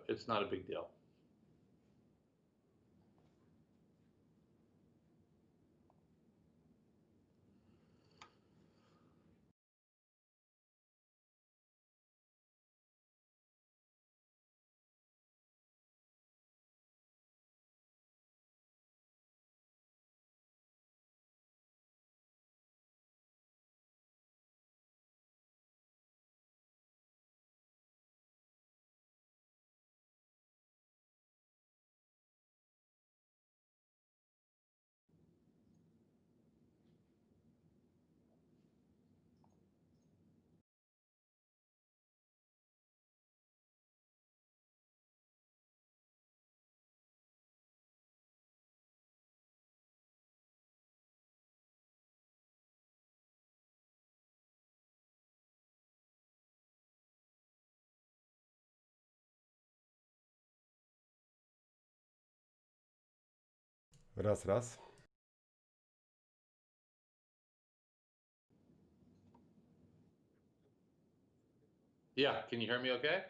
it's not a big deal. Raz, raz. Yeah, can you hear me okay?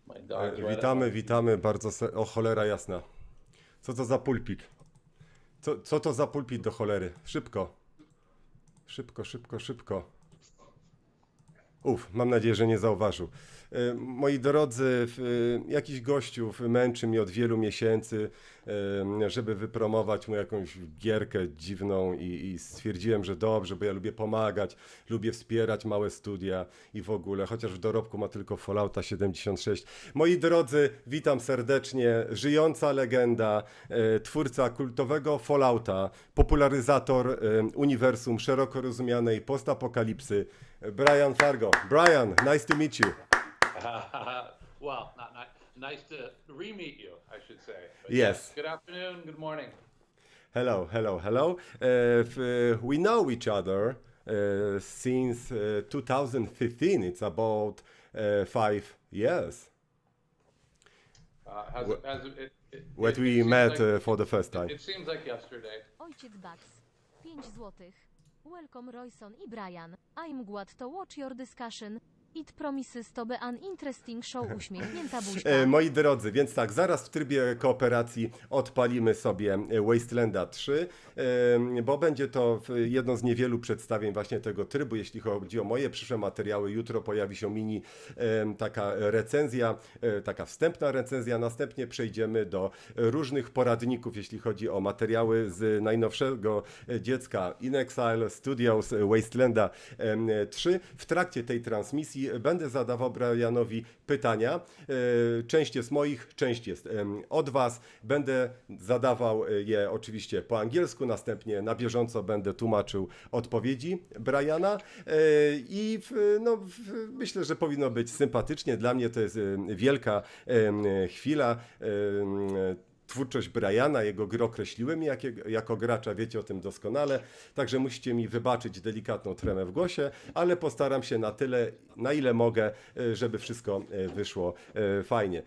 My dog's right Witamy bardzo. O cholera jasna. Co to za pulpit? Co to za pulpit do cholery? Szybko. Szybko. Mam nadzieję, że nie zauważył. Moi drodzy, jakiś gościu męczy mnie od wielu miesięcy, żeby wypromować mu jakąś gierkę dziwną i stwierdziłem, że dobrze, bo ja lubię pomagać, lubię wspierać małe studia i w ogóle, chociaż w dorobku ma tylko Fallouta 76. Moi drodzy, witam serdecznie, żyjąca legenda, twórca kultowego Fallouta, popularyzator uniwersum szeroko rozumianej postapokalipsy, Brian Fargo. Brian, nice to meet you. Well, not nice to re-meet you, I should say. But Yes. Good afternoon, good morning. Hello. We know each other since 2015. It's about 5 years. When we met for the first time. It seems like yesterday. Ojciec Bugs. 5 złotych. Welcome Rojson i Brian. I'm glad to watch your discussion. It promises to be an interesting show. Uśmiechnięta buźka. Moi drodzy, więc tak, zaraz w trybie kooperacji odpalimy sobie Wastelanda 3, bo będzie to jedno z niewielu przedstawień właśnie tego trybu, jeśli chodzi o moje przyszłe materiały. Jutro pojawi się mini taka recenzja, taka wstępna recenzja, następnie przejdziemy do różnych poradników, jeśli chodzi o materiały z najnowszego dziecka In Exile Studios Wastelanda 3. W trakcie tej transmisji będę zadawał Brianowi pytania. Część jest moich, część jest od Was. Będę zadawał je oczywiście po angielsku, następnie na bieżąco będę tłumaczył odpowiedzi Briana i myślę, że powinno być sympatycznie. Dla mnie to jest wielka chwila. Twórczość Briana, jego gry określiły mnie jako gracza, wiecie o tym doskonale, także musicie mi wybaczyć delikatną tremę w głosie, ale postaram się na tyle, na ile mogę, żeby wszystko wyszło fajnie.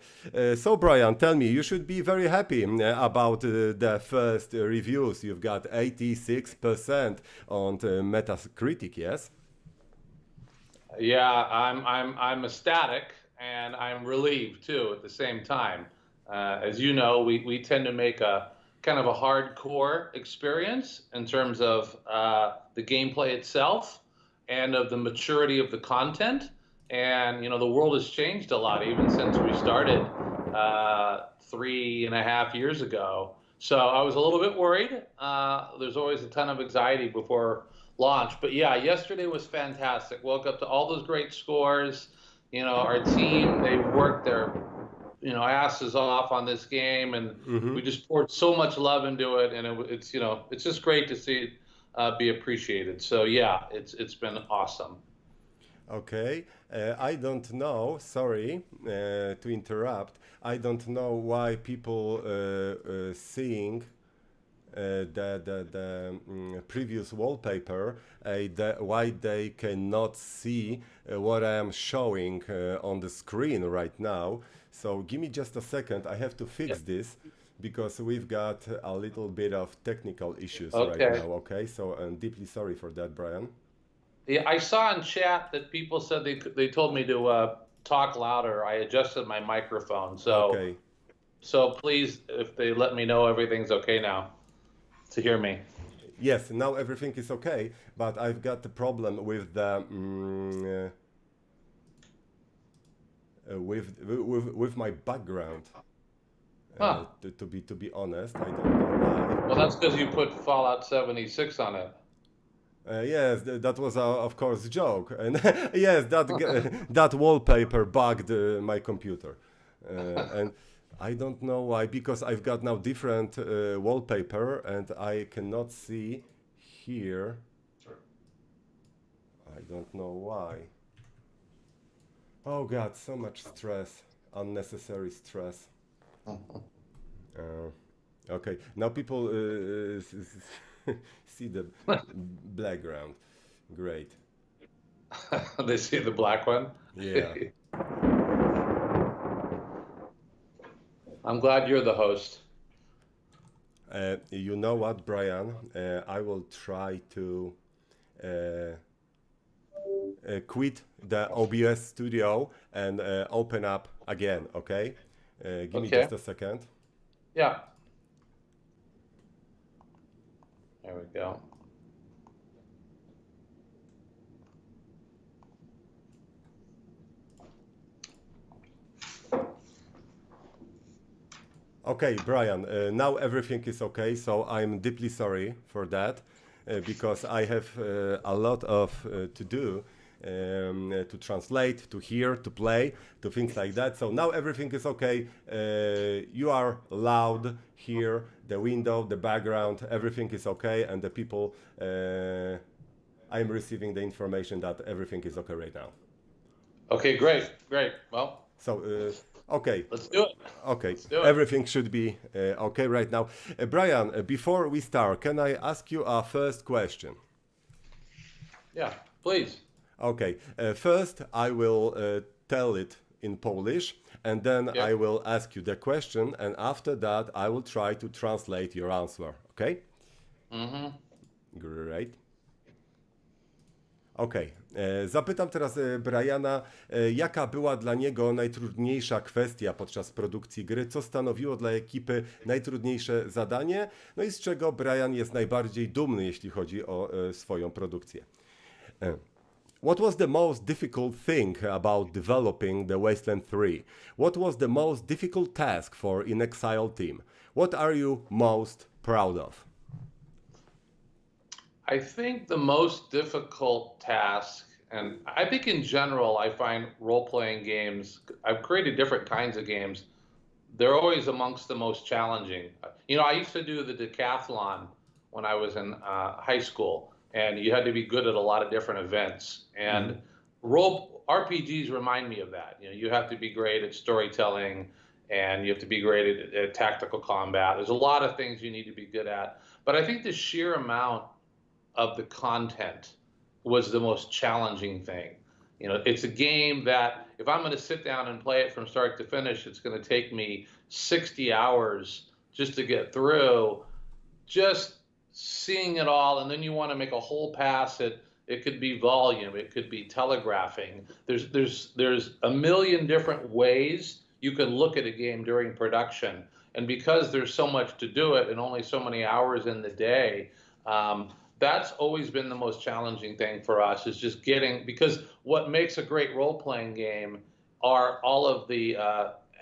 So Brian, tell me, you should be very happy about the first reviews. You've got 86% on Metacritic, yes? Yeah, I'm ecstatic and I'm relieved too at the same time. As you know, we tend to make a kind of a hardcore experience in terms of the gameplay itself and of the maturity of the content. And, the world has changed a lot even since we started 3.5 years ago. So I was a little bit worried. There's always a ton of anxiety before launch. But yeah, yesterday was fantastic. Woke up to all those great scores. Our team, they worked their asses off on this game, and we just poured so much love into it, and it's just great to see it be appreciated. So yeah, it's been awesome. Okay, I don't know. Sorry to interrupt. I don't know why people seeing the previous wallpaper, why they cannot see what I am showing on the screen right now. So give me just a second, I have to fix this because we've got a little bit of technical issues right now, okay? So I'm deeply sorry for that, Brian. Yeah, I saw in chat that people said they told me to talk louder. I adjusted my microphone, so please, if they let me know everything's okay now to hear me. Yes, now everything is okay, but I've got the problem with the with my background. To be honest, I don't know why. Well, that's because you put Fallout 76 on it. Yes, that was of course a joke, and yes, that wallpaper bugged my computer, and I don't know why, because I've got now different wallpaper and I cannot see here. I don't know why. Oh God, so much stress, unnecessary stress. Okay, now people see the background. Great. They see the black one? Yeah. I'm glad you're the host. You know what, Brian? I will try to quit the OBS studio and open up again, okay? Give me Okay. just a second. Yeah. There we go. Okay, Brian, now everything is okay, so I'm deeply sorry for that because I have a lot of to do, to translate, to hear, to play, to things like that. So now everything is okay. You are loud here, the window, the background, everything is okay, and the people, I'm receiving the information that everything is okay right now. Okay, great, great. Well, So, okay. let's do it. Okay, Let's do it. everything should be okay right now. Brian, before we start, can I ask you a first question? Yeah, please. Okay, first I will tell it in Polish, and then Yeah. I will ask you the question, and after that I will try to translate your answer, okay? Great. Okej, zapytam teraz Briana, jaka była dla niego najtrudniejsza kwestia podczas produkcji gry, co stanowiło dla ekipy najtrudniejsze zadanie, no i z czego Brian jest najbardziej dumny, jeśli chodzi o swoją produkcję. What was the most difficult thing about developing the Wasteland 3? What was the most difficult task for In Exile team? What are you most proud of? I think the most difficult task, and I think in general, I find role-playing games, I've created different kinds of games, they're always amongst the most challenging. You know, I used to do the decathlon when I was in high school, and you had to be good at a lot of different events. And RPGs remind me of that. You know, you have to be great at storytelling, and you have to be great at tactical combat. There's a lot of things you need to be good at. But I think the sheer amount of the content was the most challenging thing. You know, it's a game that if I'm going to sit down and play it from start to finish, it's going to take me 60 hours just to get through, just seeing it all. And then you want to make a whole pass at, it could be volume, it could be telegraphing. There's a million different ways you can look at a game during production. And because there's so much to do it and only so many hours in the day, that's always been the most challenging thing for us, is just getting, because what makes a great role-playing game are all of the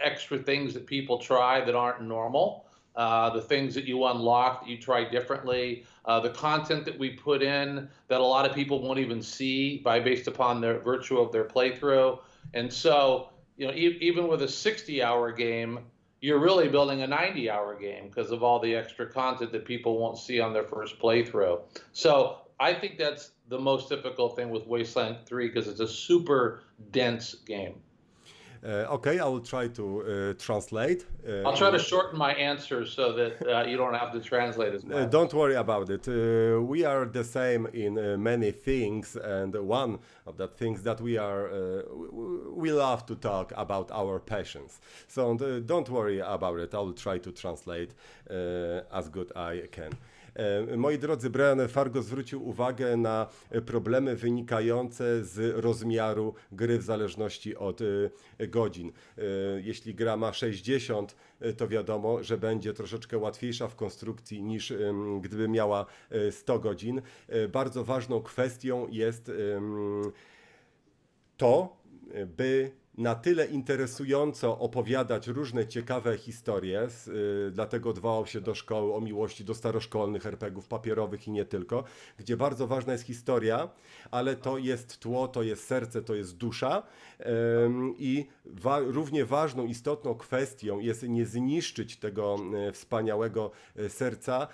extra things that people try that aren't normal, the things that you unlock that you try differently, the content that we put in that a lot of people won't even see based upon their virtue of their playthrough. And so, you know, even with a 60-hour game, you're really building a 90-hour game because of all the extra content that people won't see on their first playthrough. So I think that's the most difficult thing with Wasteland 3, because it's a super dense game. Okay, I will try to translate. I'll try to shorten my answers so that you don't have to translate as much. Don't worry about it. We are the same in many things, and one of the things that we love to talk about our passions. So don't worry about it. I will try to translate as good I can. Moi drodzy, Brian Fargo zwrócił uwagę na problemy wynikające z rozmiaru gry w zależności od godzin. Jeśli gra ma 60, to wiadomo, że będzie troszeczkę łatwiejsza w konstrukcji niż gdyby miała 100 godzin. Bardzo ważną kwestią jest to, by na tyle interesująco opowiadać różne ciekawe historie, dlatego odwołał się do szkoły o miłości, do staroszkolnych RPGów papierowych i nie tylko, gdzie bardzo ważna jest historia, ale to jest tło, to jest serce, to jest dusza i równie ważną, istotną kwestią jest nie zniszczyć tego wspaniałego serca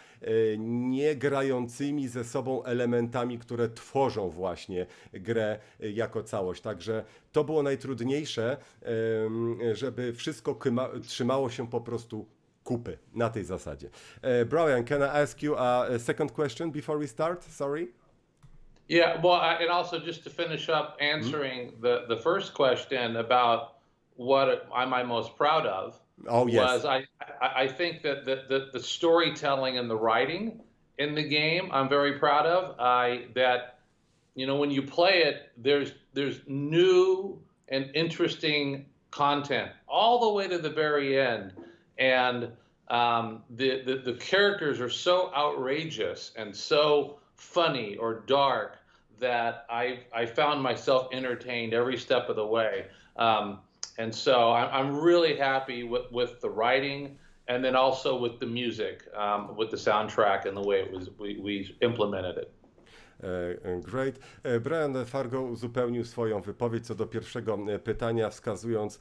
nie grającymi ze sobą elementami, które tworzą właśnie grę jako całość. Także to było najtrudniejsze, żeby wszystko trzymało się po prostu kupy na tej zasadzie. Brian, can I ask you a second question before we start? Sorry. Yeah, well, and also just to finish up answering the first question about what am I most proud of. Oh, yes. Was I think that the storytelling and the writing in the game I'm very proud of. That when you play it, there's new and interesting content all the way to the very end, and the characters are so outrageous and so funny or dark that I found myself entertained every step of the way. And so I'm really happy with the writing, and then also with the music, with the soundtrack and the way we implemented it. Great. Brian Fargo uzupełnił swoją wypowiedź co do pierwszego pytania, wskazując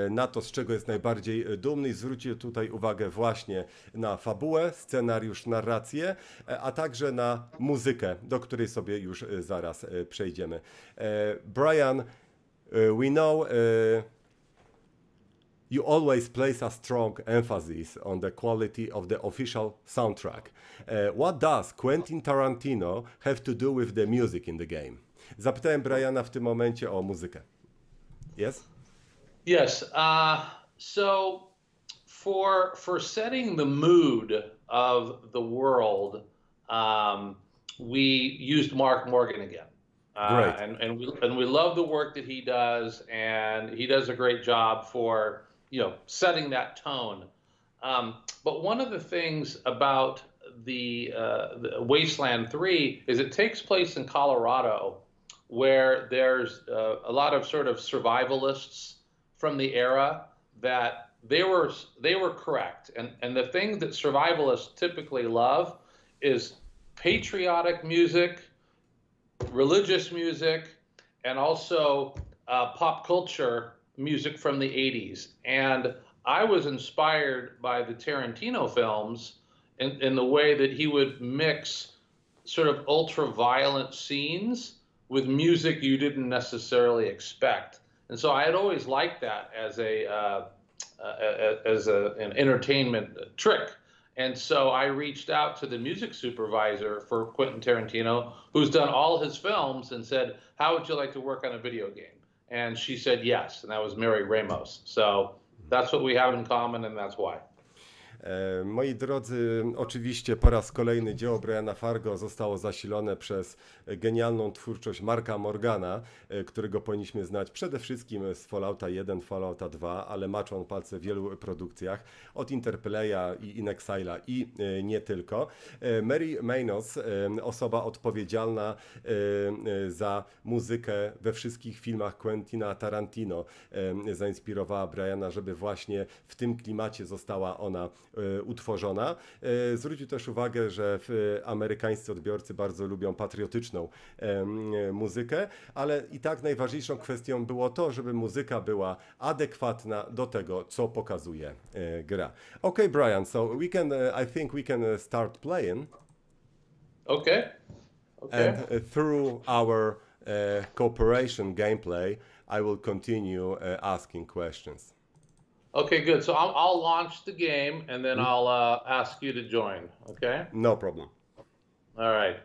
na to, z czego jest najbardziej dumny, i zwrócił tutaj uwagę właśnie na fabułę, scenariusz, narrację, a także na muzykę, do której sobie już zaraz przejdziemy. Brian, we know you always place a strong emphasis on the quality of the official soundtrack. What does Quentin Tarantino have to do with the music in the game? Zapytałem Briana w tym momencie o muzykę. Yes? Yes. So for setting the mood of the world, we used Mark Morgan again. Great. And we love the work that he does, and he does a great job for setting that tone. But one of the things about the Wasteland 3 is it takes place in Colorado, where there's a lot of sort of survivalists from the era that they were correct. And the thing that survivalists typically love is patriotic music, religious music, and also pop culture music from the 80s. And I was inspired by the Tarantino films in the way that he would mix sort of ultra-violent scenes with music you didn't necessarily expect. And so I had always liked that as an entertainment trick. And so I reached out to the music supervisor for Quentin Tarantino, who's done all his films, and said, how would you like to work on a video game? And she said yes, and that was Mary Ramos. So that's what we have in common, and that's why. Moi drodzy, oczywiście po raz kolejny dzieło Briana Fargo zostało zasilone przez genialną twórczość Marka Morgana, którego powinniśmy znać przede wszystkim z Fallouta 1, Fallouta 2, ale maczał on palce w wielu produkcjach, od Interplaya i In Exile'a i nie tylko. Mary Manos, osoba odpowiedzialna za muzykę we wszystkich filmach Quentina Tarantino, zainspirowała Briana, żeby właśnie w tym klimacie została ona utworzona. Zwrócił też uwagę, że amerykańscy odbiorcy bardzo lubią patriotyczną muzykę, ale i tak najważniejszą kwestią było to, żeby muzyka była adekwatna do tego, co pokazuje gra. Okay, Brian, so I think we can start playing. Okay. And through our cooperation gameplay, I will continue asking questions. Okay, good. So I'll launch the game, and then I'll ask you to join, okay? No problem. All right.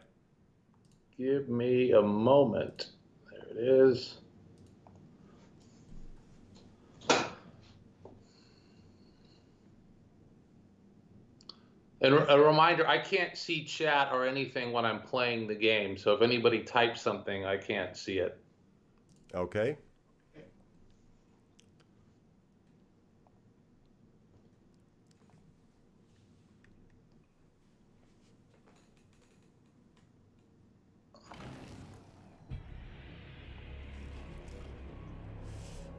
Give me a moment. There it is. And a reminder, I can't see chat or anything when I'm playing the game, so if anybody types something, I can't see it. Okay.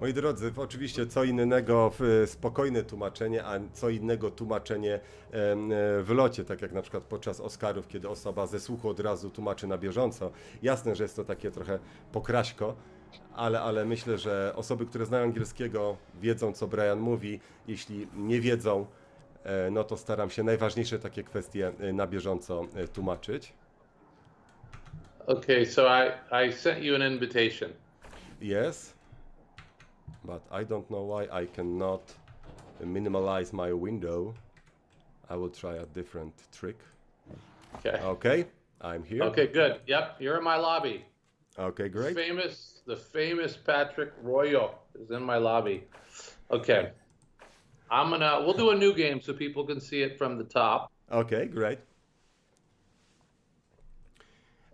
Moi drodzy, oczywiście co innego spokojne tłumaczenie, a co innego tłumaczenie w locie, tak jak na przykład podczas Oscarów, kiedy osoba ze słuchu od razu tłumaczy na bieżąco. Jasne, że jest to takie trochę pokraśko, ale myślę, że osoby, które znają angielskiego, wiedzą, co Brian mówi. Jeśli nie wiedzą, no to staram się najważniejsze takie kwestie na bieżąco tłumaczyć. Okay, so I sent you an invitation. Yes. But I don't know why I cannot minimize my window. I will try a different trick. Okay. Okay, I'm here. Okay, good. Yep, you're in my lobby. Okay, great. The famous Patryk Rojewski is in my lobby. Okay. We'll do a new game so people can see it from the top. Okay, great.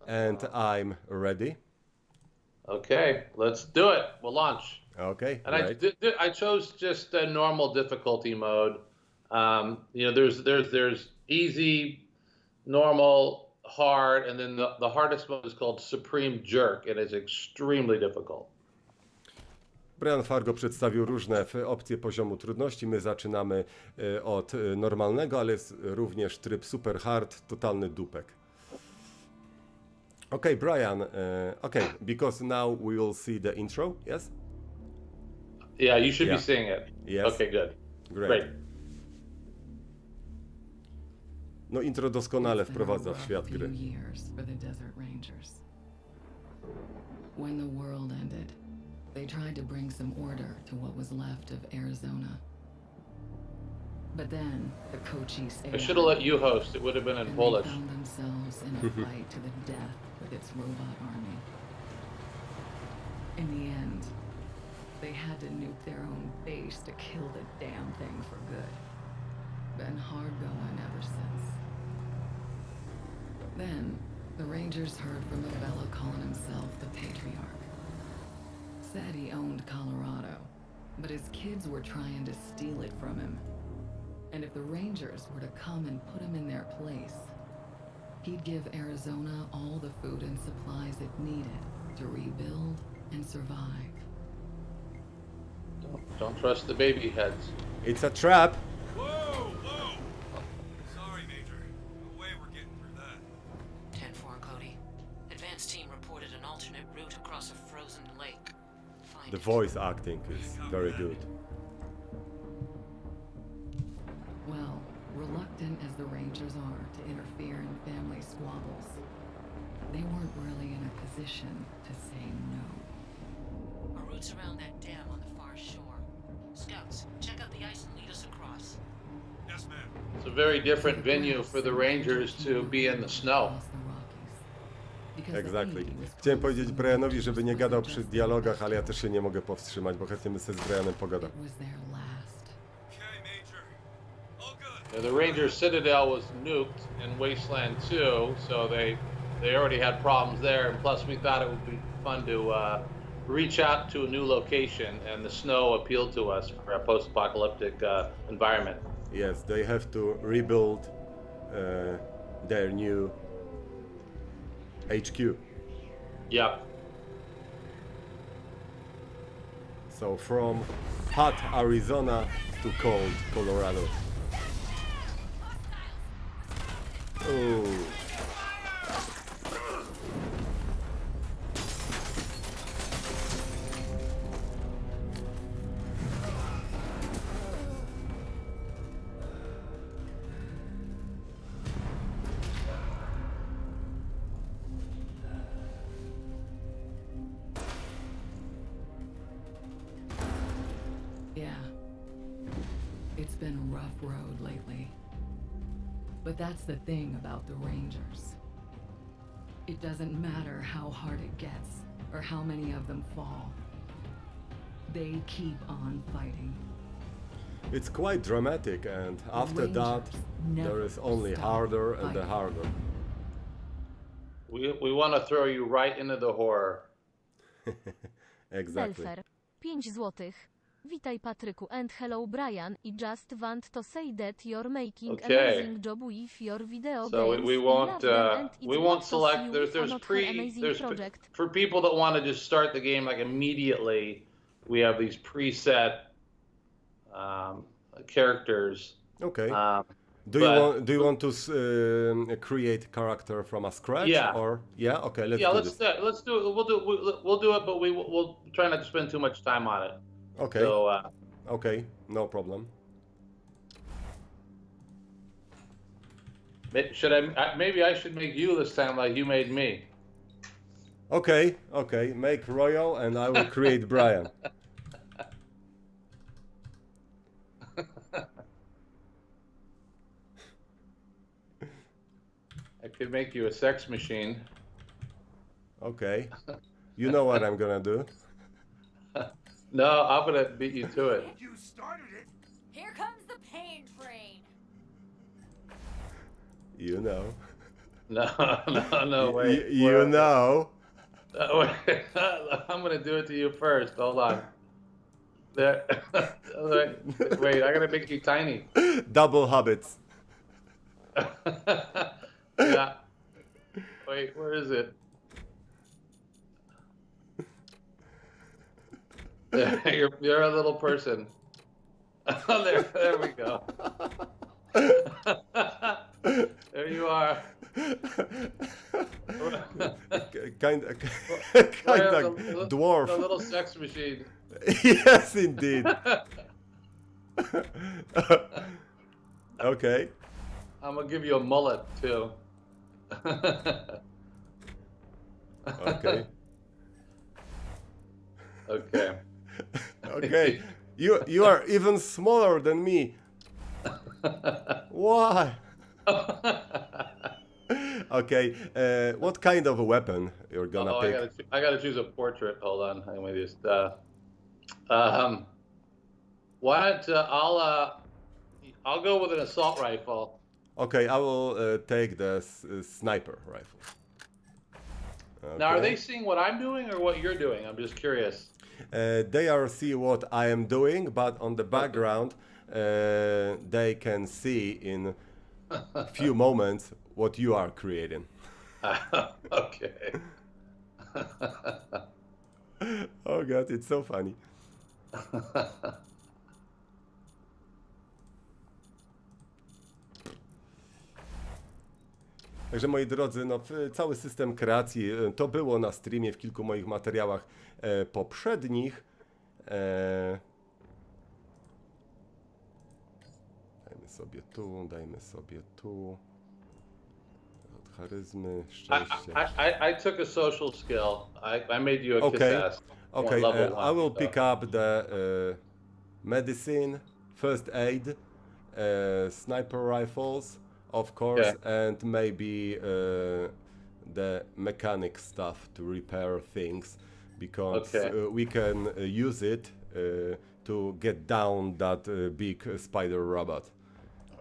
And I'm ready. Okay, let's do it. We'll launch. Okay, And right. I chose just a normal difficulty mode. You know, there's easy, normal, hard, and then the hardest mode is called Supreme Jerk. It is extremely difficult. Brian Fargo przedstawił różne opcje poziomu trudności. My zaczynamy od normalnego, ale jest również tryb super hard, totalny dupek. Okay, Brian, okay, because now we will see the intro, yes? Yeah, you should be seeing it. Yes. Okay, good. Great. No intro doskonale wprowadza w świat gry. When the world ended, they tried to bring some order to what was left of Arizona. But then the Cochise I should have let you host. It would have been in Polish. found themselves in a fight to the death with its robot army. In the end, they had to nuke their own base to kill the damn thing for good. Been hard going ever since. Then, the Rangers heard from a fellow calling himself the Patriarch. Said he owned Colorado, but his kids were trying to steal it from him. And if the Rangers were to come and put him in their place, he'd give Arizona all the food and supplies it needed to rebuild and survive. Don't trust the baby heads. It's a trap. Whoa, whoa! Sorry, Major. No way we're getting through that. 10-4, Cody. Advance team reported an alternate route across a frozen lake. Find The it. voice acting is very good. Well, reluctant as the Rangers are to interfere in family squabbles, they weren't really in a position to say no. Our route's around that dam on the far shore. Scouts, check out the ice and lead us across. Yes, ma'am. It's a very different venue for the Rangers to be in the snow. Across the Rockies. Because the Exactly. aid was Chciałem powiedzieć promised Brianowi, żeby nie gadał just przy like dialogach, ale ja też się nie mogę powstrzymać, bo chętnie bym sobie z Brianem pogadał. it was their last. Okay, Major. All good. The Rangers Citadel was nuked in Wasteland 2, so they already had problems there. And plus, we thought it would be fun to reach out to a new location, and the snow appealed to us for a post-apocalyptic environment. Yes, they have to rebuild their new HQ. Yep. So from hot Arizona to cold Colorado. Ooh. Yeah. It's been a rough road lately. But that's the thing about the Rangers. It doesn't matter how hard it gets, or how many of them fall. They keep on fighting. It's quite dramatic, and after that, Rangers there is never only stop harder and the fighting. harder. We want to throw you right into the horror. Exactly. Selfer. 5 złotych. Witaj Patryku and hello Brian. I just want to say that you're making Okay. amazing job with your video So games. we I won't love them and it's we what won't to select. see There's with there's another pre amazing there's project. for people that want to just start the game like immediately. We have these preset characters. Okay. But- Do you want to create character from a scratch? Yeah. Or yeah. Okay. Let's Yeah, do let's this. let's do it. We'll do it, but we'll try not to spend too much time on it. Okay. So Okay. No problem. maybe I should make you this time like you made me. Okay. Okay. Make Royal, and I will create Brian. I could make you a sex machine. Okay. You know what I'm gonna do. No, I'm gonna beat you to it. You started it. Here comes the pain train. You know. No, no, wait. You know. Wait, I'm gonna do it to you first. Hold on. There. Wait, I gotta make you tiny. Double habits. Yeah. Wait, where is it? Yeah, you're a little person. There we go. There you are. Kind of The dwarf. little sex machine. Yes, indeed. Okay. I'm gonna give you a mullet too. Okay. Okay. Okay. You are even smaller than me. Why? Okay. What kind of a weapon you're gonna pick? I gotta choose a portrait. Hold on. I'm gonna just. Why don't I'll go with an assault rifle. Okay, I will take the sniper rifle. Now, are Okay. they seeing what I'm doing or what you're doing? I'm just curious. They are see what I am doing, but on the background, they can see in a few moments what you are creating. Okay. Oh God, it's so funny. Także moi drodzy, no, cały system kreacji to było na streamie w kilku moich materiałach poprzednich. Dajmy sobie tu, dajmy sobie tu. Od charyzmy, szczęście. I took a social skill. I made you a Okay. kiss ass. Okay, Level I will one, pick up the medicine, first aid, sniper rifles, of course, and maybe the mechanic stuff to repair things, because we can use it to get down that big spider robot.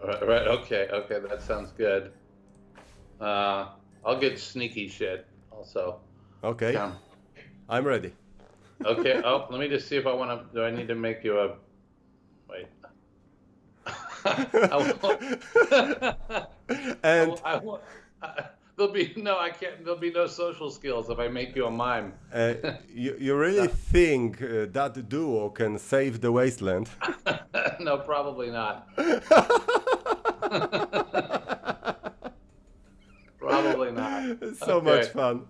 Right. Okay. That sounds good. I'll get sneaky shit also. Okay, Yeah. I'm ready. Okay. Oh, let me just see if I want to. Do I need to make you a? Wait. And there'll be no. I can't. There'll be no social skills if I make you a mime. you really think that duo can save the wasteland? No, probably not. Probably not. So much fun.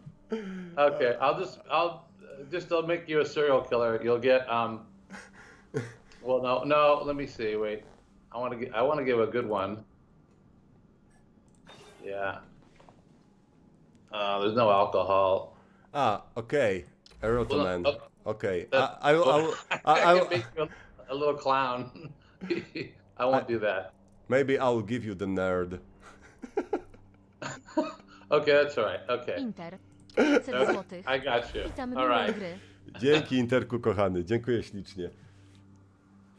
Okay, I'll make you a serial killer. You'll get Well, no. Let me see. Wait, I want to give a good one. Yeah. There's no alcohol. Okay. Erotoman. Well, Okay. I can make you a little clown. I won't do that. Maybe I'll give you the nerd. Okay, that's all right. Okay. Inter. 500 złotych. I got you. Witamy All miłej right. gry. Dzięki, Interku kochany. Dziękuję ślicznie.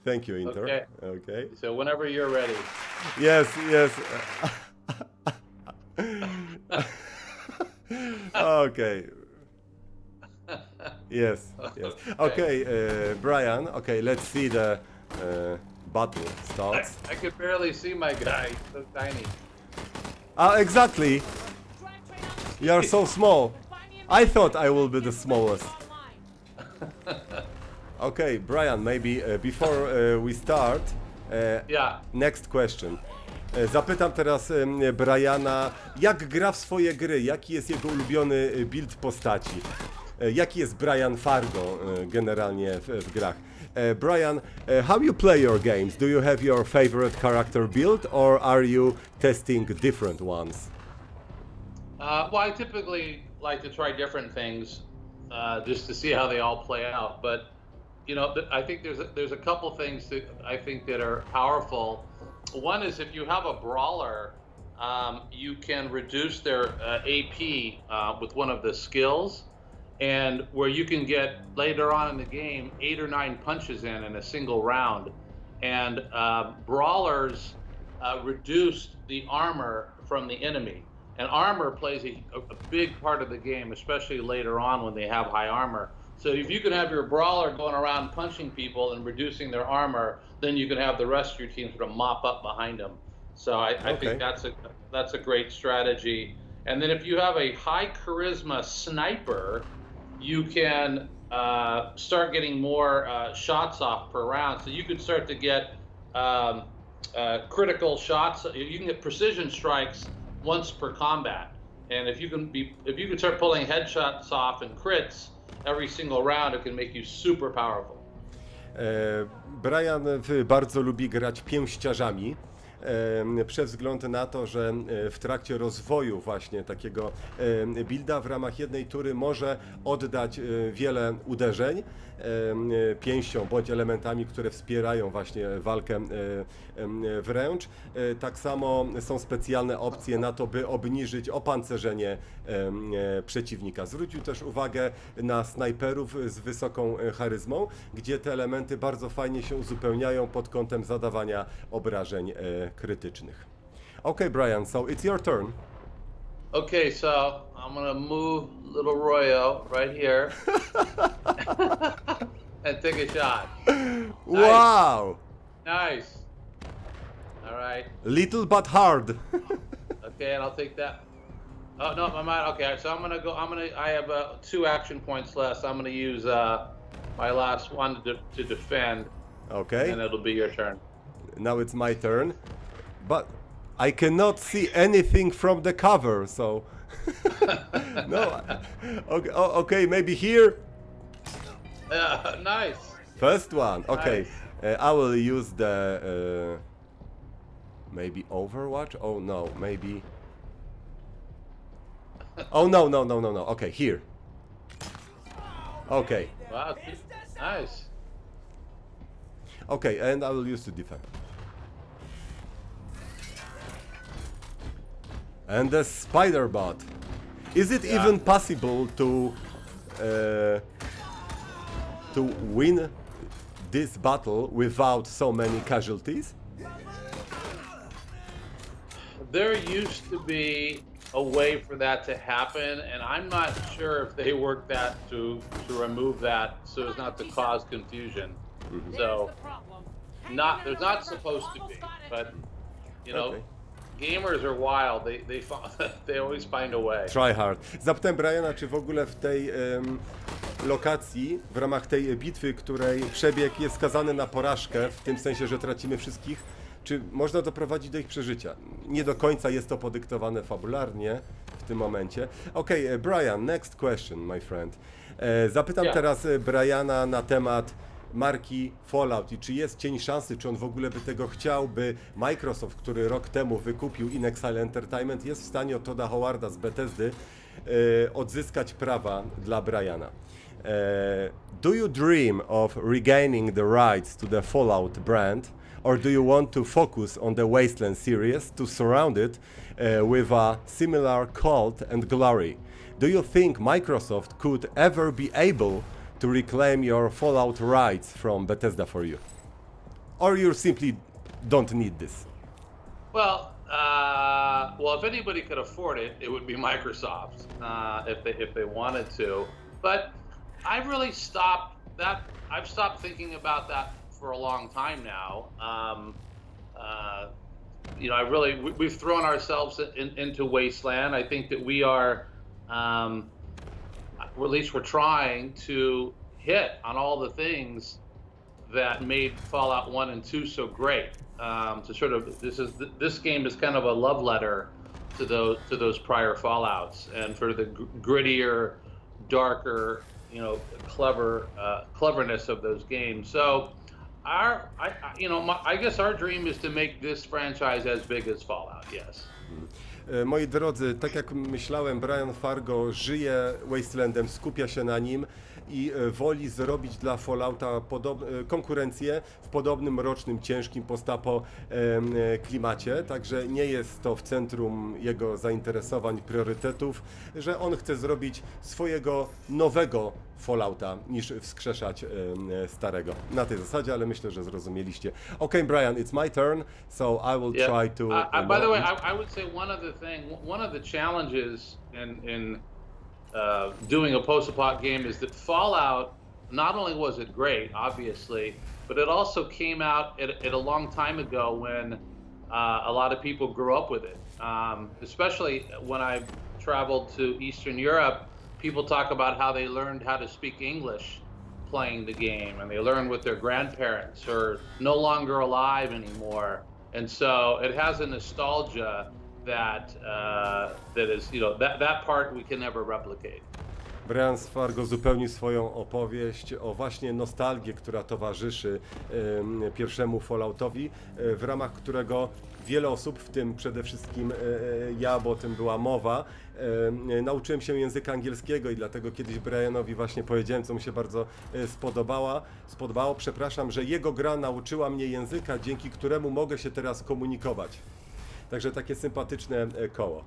Thank you, Inter. Okay. Okay. So whenever you're ready. Yes. Okay. Yes. Okay, Brian. Okay, let's see the battle starts. I could barely see my guy. He's so tiny. Exactly. You are so small. I thought I will be the smallest. Okay, Brian, maybe before we start, Yeah. next question. Zapytam teraz Briana, jak gra w swoje gry, jaki jest jego ulubiony build postaci, jaki jest Brian Fargo generalnie w grach. Brian, how you play your games? Do you have your favorite character build, or are you testing different ones? Well, I typically like to try different things just to see how they all play out. But you know, I think there's a couple things that I think that are powerful. One is if you have a brawler, you can reduce their AP with one of the skills, and where you can get later on in the game 8 or 9 punches in a single round. And brawlers reduced the armor from the enemy. And armor plays a big part of the game, especially later on when they have high armor. So if you can have your brawler going around punching people and reducing their armor, then you can have the rest of your team sort of mop up behind them. So I think that's a great strategy. And then if you have a high charisma sniper, you can start getting more shots off per round. So you could start to get critical shots. You can get precision strikes once per combat. And if you can start pulling headshots off and crits every single round, it can make you super powerful. Brian bardzo lubi grać pięściarzami. Przez wzgląd na to, że w trakcie rozwoju właśnie takiego builda w ramach jednej tury może oddać wiele uderzeń pięścią bądź elementami, które wspierają właśnie walkę wręcz. Tak samo są specjalne opcje na to, by obniżyć opancerzenie przeciwnika. Zwrócił też uwagę na snajperów z wysoką charyzmą, gdzie te elementy bardzo fajnie się uzupełniają pod kątem zadawania obrażeń krytycznych. Okay, Brian, so it's your turn. Okay, so I'm gonna move little Royo right here and take a shot. Nice. Wow! Nice. All right. Little but hard. Okay, and I'll take that. Oh no, my mind. Okay, so I have 2 action points left. So I'm gonna use my last one to defend. Okay. And it'll be your turn. Now it's my turn, but I cannot see anything from the cover, so no. Okay, okay, maybe here. Nice. First one. Okay, Nice. I will use the maybe Overwatch. Oh no, maybe. Oh no. Okay, here. Okay. Wow. Nice. Okay, and I will use to defend. And the spider bot. Is it even possible to win this battle without so many casualties? There used to be a way for that to happen, and I'm not sure if they worked that to remove that so as not to cause confusion. So, there's not supposed to be, but you know, Okay. Gamers are wild. They always find a way. Try hard. Zapytałem Briana, czy w ogóle w tej lokacji, w ramach tej bitwy, której przebieg jest skazany na porażkę, w tym sensie, że tracimy wszystkich, czy można doprowadzić do ich przeżycia? Nie do końca jest to podyktowane fabularnie w tym momencie. Okay, Brian, next question, my friend. Zapytam teraz Briana na temat marki Fallout i czy jest cień szansy, czy on w ogóle by tego chciał, by Microsoft, który rok temu wykupił In Exile Entertainment, jest w stanie od Todda Howarda z Bethesdy odzyskać prawa dla Briana. Do you dream of regaining the rights to the Fallout brand, or do you want to focus on the Wasteland series to surround it with a similar cult and glory? Do you think Microsoft could ever be able to reclaim your Fallout rights from Bethesda for you? Or you simply don't need this? Well, if anybody could afford it, it would be Microsoft if they wanted to. But I've really stopped that. I've stopped thinking about that for a long time now. You know, we've thrown ourselves into Wasteland. I think that we are, or at least we're trying to hit on all the things that made Fallout 1 and 2 so great. To sort of, this game is kind of a love letter to those prior Fallouts, and for the grittier, darker, you know, cleverness of those games. So, I guess our dream is to make this franchise as big as Fallout. Yes. Moi drodzy, tak jak myślałem, Brian Fargo żyje Wastelandem, skupia się na nim i woli zrobić dla Fallouta konkurencję w podobnym rocznym, ciężkim postapo klimacie, także nie jest to w centrum jego zainteresowań, priorytetów, że on chce zrobić swojego nowego Fallouta niż wskrzeszać starego. Na tej zasadzie, ale myślę, że zrozumieliście. Okay, Brian, it's my turn, so I will try to... by the way, I would say one of the challenges in doing a post-apoc game is that Fallout, not only was it great, obviously, but it also came out at a long time ago when a lot of people grew up with it. Especially when I traveled to Eastern Europe, people talk about how they learned how to speak English playing the game, and they learned with their grandparents who are no longer alive anymore. And so it has a nostalgia that is, that part we can never replicate. Brian z Fargo uzupełnił swoją opowieść o właśnie nostalgię, która towarzyszy pierwszemu Falloutowi, w ramach którego wiele osób, w tym przede wszystkim ja, bo o tym była mowa, nauczyłem się języka angielskiego i dlatego kiedyś Brianowi właśnie powiedziałem, co mu się bardzo spodobało, przepraszam, że jego gra nauczyła mnie języka, dzięki któremu mogę się teraz komunikować. Także takie sympatyczne koło.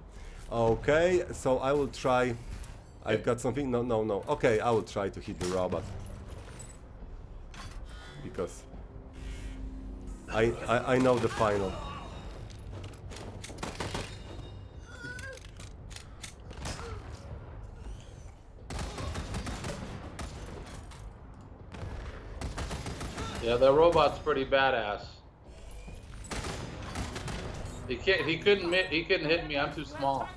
Okay, so I will try. I've got something. No. Okay, I will try to hit the robot because I know the final. Yeah, the robot's pretty badass. He couldn't hit me. I'm too small.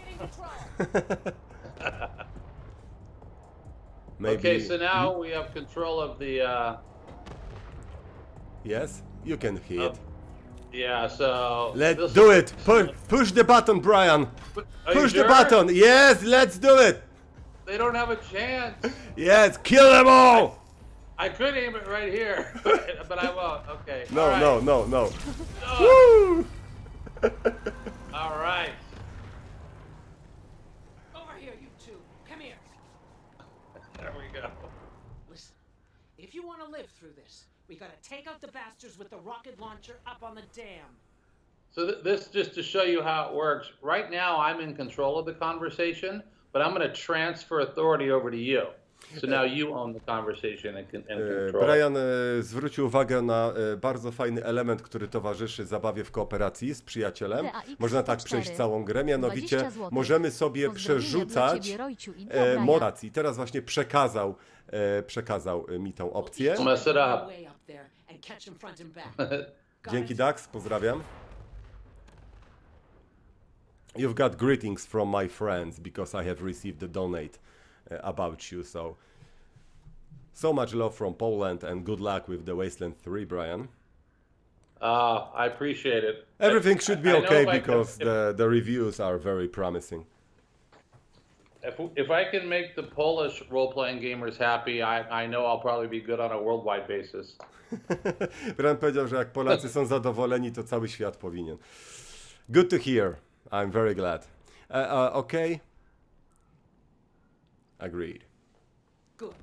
Maybe. Okay, so now we have control of the. Yes, you can hit. Yeah, so. Let's do it. Push the button, Brian. Push the button. Yes, let's do it. They don't have a chance. Yes, kill them all. I could aim it right here, but I won't. Okay. No. Oh. Woo! All right. Over here, you two. Come here. There we go. Listen, if you want to live through this, we gotta take out the bastards with the rocket launcher up on the dam. So this just to show you how it works. Right now, I'm in control of the conversation, but I'm going to transfer authority over to you. So now you own the conversation and control. Brian zwrócił uwagę na bardzo fajny element, który towarzyszy zabawie w kooperacji z przyjacielem. Można tak przejść całą grę, mianowicie możemy sobie przerzucać modacji. Teraz właśnie przekazał mi tą opcję. Dzięki Dax, pozdrawiam. You've got greetings from my friends because I have received the donate about you, so much love from Poland and good luck with the Wasteland 3, Brian. I appreciate it. Everything should be okay because the reviews are very promising. If I can make the Polish role-playing gamers happy, I know I'll probably be good on a worldwide basis. Brian powiedział, że jak Polacy są zadowoleni, to cały świat powinien. Good to hear. I'm very glad. Okay. Agreed. Good.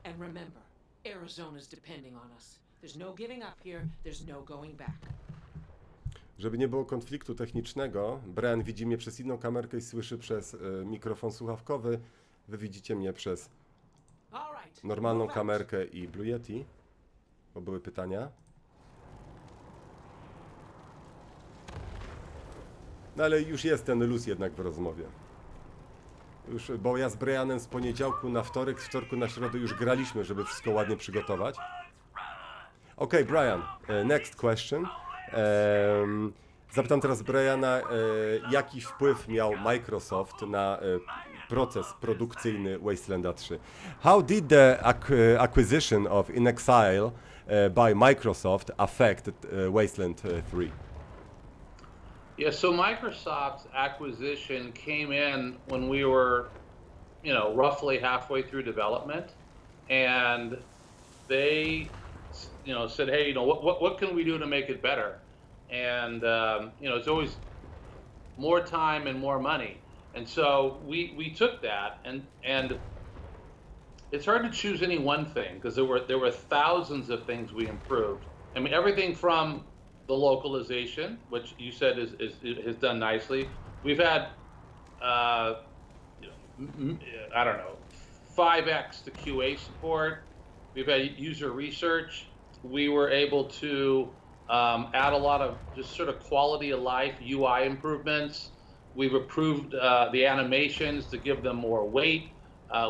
And remember, Arizona's depending on us. There's no giving up here, there's no going back. Żeby nie było konfliktu technicznego, Brian widzi mnie przez inną kamerkę i słyszy przez mikrofon słuchawkowy. Wy widzicie mnie przez normalną kamerkę i Blue Yeti, bo były pytania. No ale już jest ten luz jednak w rozmowie. Już, bo ja z Brianem z poniedziałku na wtorek, z wtorku na środę już graliśmy, żeby wszystko ładnie przygotować. Okay, Brian, next question. Zapytam teraz Briana, jaki wpływ miał Microsoft na proces produkcyjny Wastelanda 3. How did the acquisition of In Exile by Microsoft affect Wasteland 3? Yeah, so Microsoft's acquisition came in when we were, roughly halfway through development, and they, said, hey, what can we do to make it better? And it's always more time and more money, and so we took that, and it's hard to choose any one thing because there were thousands of thms we improved. I mean, everything from the localization, which you said has done nicely. We've had I don't know, 5x the QA support. We've had user research. We were able to add a lot of just sort of quality of life UI improvements. We've improved the animations to give them more weight.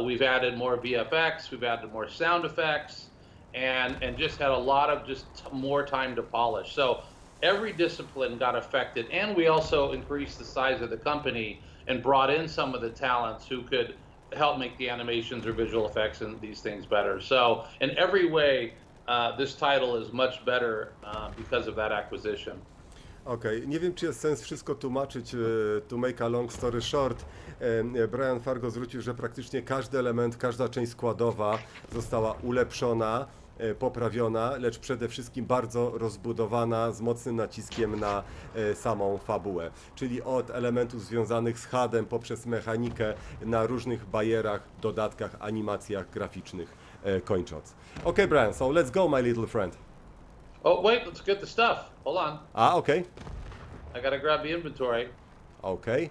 We've added more VFX. We've added more sound effects, and just had a lot of just more time to polish. So every discipline got affected, and we also increased the size of the company and brought in some of the talents who could help make the animations or visual effects and these things better. So in every way, this title is much better because of that acquisition. Okej, nie wiem, czy jest sens wszystko tłumaczyć, to make a long story short. Brian Fargo zwrócił, że praktycznie każdy element, każda część składowa została ulepszona, poprawiona, lecz przede wszystkim bardzo rozbudowana z mocnym naciskiem na samą fabułę. Czyli od elementów związanych z HUD-em poprzez mechanikę na różnych barierach, dodatkach, animacjach graficznych kończąc. Okay, Brian, so let's go, my little friend. Oh, wait, let's get the stuff. Hold on. Okay. I gotta grab the inventory. Okay.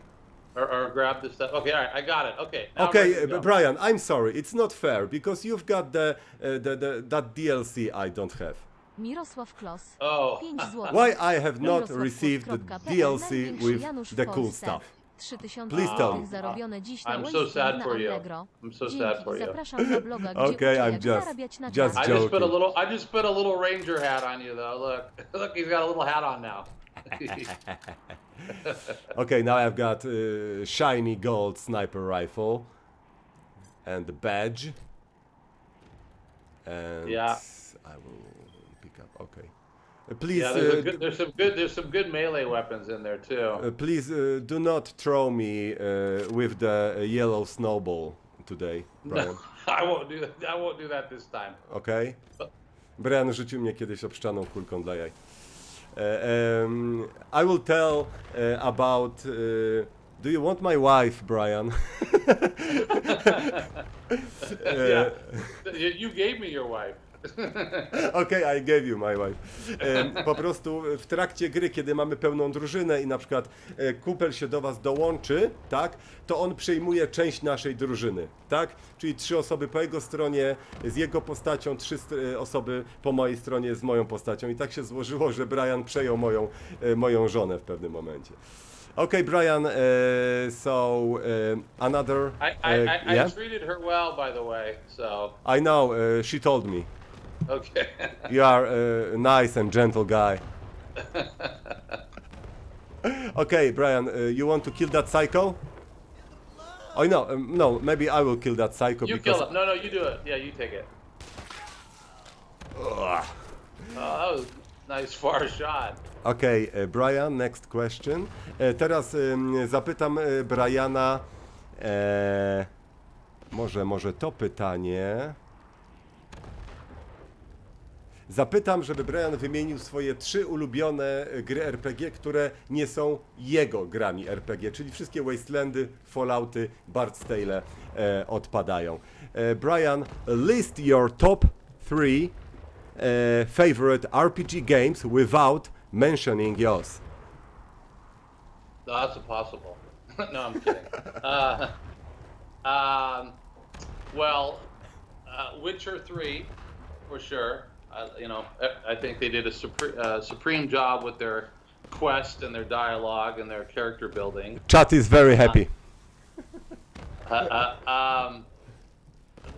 Or grab the stuff. Okay, all right, I got it. Okay. Now I'm Okay, ready to go. Brian, I'm sorry, it's not fair because you've got that DLC I don't have. Mirosław Klos. Oh. 5 zł. Why I have not Mirosław received the Klos.pl, DLC największy with Janusz w the cool Polsce. stuff? 3000 Please tell złotych me. zarobione dziś na I'm so Wasteland sad na for you. Allegro. I'm so Dzięki. sad for you. Zapraszam na bloga, gdzie Okay, uczę, I'm jak just- zarabiać na just czas. I just put a joking. little. I just put a little ranger hat on you, though. Look, look, he's got a little hat on now. Okay, now I've got shiny gold sniper rifle and the badge. And Yeah. I will pick up. Okay. Please, Yeah, there's some good melee weapons in there too. please do not throw me with the yellow snowball today, Brian. I won't do that. I won't do that this time. Okay? Brian rzucił mnie kiedyś obszczaną kulką dla jaj. I will tell about. Do you want my wife, Brian? Yeah, you gave me your wife. Okay, I gave you my wife. Po prostu w trakcie gry, kiedy mamy pełną drużynę i na przykład kumpel się do was dołączy, tak, to on przejmuje część naszej drużyny, tak? Czyli 3 osoby po jego stronie z jego postacią, 3 osoby po mojej stronie z moją postacią. I tak się złożyło, że Brian przejął moją żonę w pewnym momencie. Okay, Brian, so another... I yeah? treated her well, by the way. So I know, she told me. okay. You are a nice and gentle guy. Okay, Brian, you want to kill that psycho? Oh no, no, maybe I will kill that psycho You because... kill him. No, you do it. Yeah, you take it. Ugh. Oh, that was a nice far shot. Okay, Brian, next question. Teraz zapytam Briana, może to pytanie. Zapytam, żeby Brian wymienił swoje 3 ulubione gry RPG, które nie są jego grami RPG, czyli wszystkie Wastelandy, Fallouty, Bard's Tale odpadają. Brian, list your top 3 favorite RPG games without mentioning yours. No, that's impossible. No, I'm kidding. Well, Witcher 3, for sure. I think they did a supreme job with their quest and their dialogue and their character building. Chat is very happy.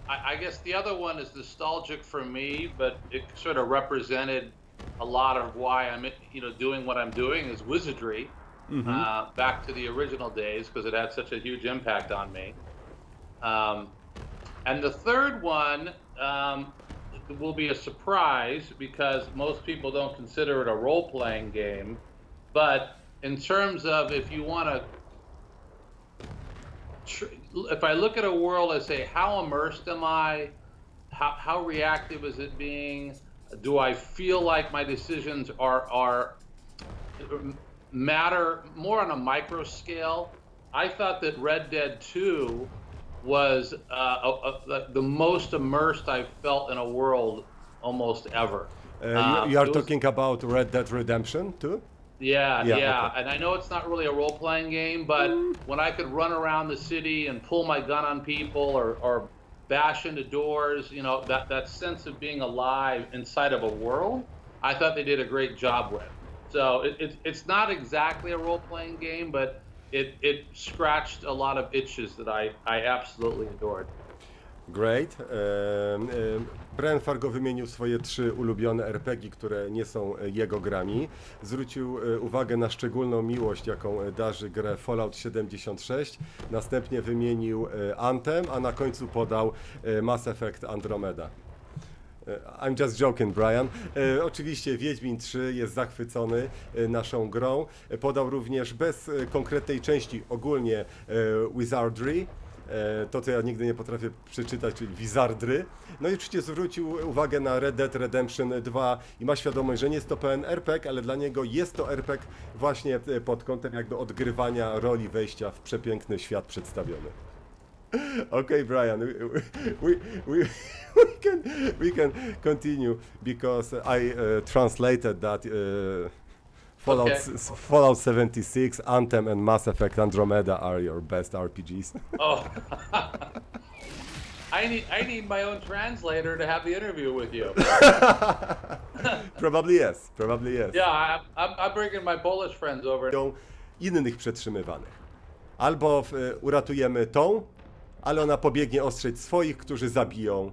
I guess the other one is nostalgic for me, but it sort of represented a lot of why I'm, doing what I'm doing is Wizardry, back to the original days because it had such a huge impact on me. And the third one will be a surprise because most people don't consider it a role-playing game, but in terms of if you want to, if I look at a world, I say, how immersed am I? How reactive is it being? Do I feel like my decisions are matter more on a micro scale? I thought that Red Dead 2 was the most immersed I've felt in a world almost ever. You are It was- talking about Red Dead Redemption too? Yeah, Yeah, yeah. okay. And I know it's not really a role-playing game, but when I could run around the city and pull my gun on people or bash into doors, you know, that sense of being alive inside of a world, I thought they did a great job with. So it's not exactly a role-playing game, but it scratched a lot of itches that I absolutely adored. Great. Brian Fargo wymienił swoje 3 ulubione RPG, które nie są jego grami. Zwrócił uwagę na szczególną miłość, jaką darzy grę Fallout 76. Następnie wymienił Anthem, a na końcu podał Mass Effect Andromeda. I'm just joking, Brian. Oczywiście Wiedźmin 3 jest zachwycony naszą grą. Podał również bez konkretnej części ogólnie Wizardry. To, co ja nigdy nie potrafię przeczytać, czyli Wizardry. No i oczywiście zwrócił uwagę na Red Dead Redemption 2 i ma świadomość, że nie jest to pełen RPG, ale dla niego jest to RPG właśnie pod kątem jakby odgrywania roli wejścia w przepiękny świat przedstawiony. Okay, Brian, we can continue because I translated that Okay. Fallout 76, Anthem and Mass Effect Andromeda are your best RPGs. Oh, I need my own translator to have the interview with you. Probably yes, probably yes. Yeah, I'm bringing my Polish friends over. Innych przetrzymywanych. Albo uratujemy tą, ale ona pobiegnie ostrzec swoich, którzy zabiją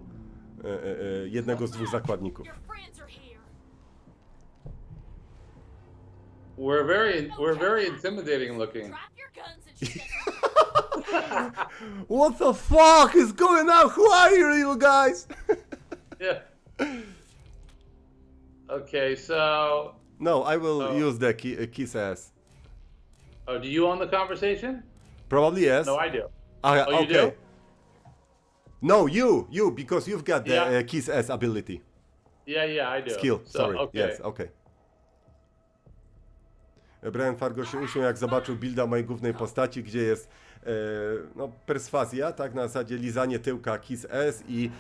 jednego z 2 zakładników. We're very intimidating looking. What the fuck is going on? Who are you, little guys? Yeah. Okay, so No, I will use the kiss ass. do you own the conversation? Probably yes. No, I do. Ah, Oh, you okay. do? No, you, because you've got the Yeah. kiss ass ability. Yeah, I do. Skill, So, sorry. okay. Yes, okay. Brian Fargo się uśmiał, jak zobaczył builda mojej głównej postaci, gdzie jest no, perswazja, tak, na zasadzie lizanie tyłka kiss S i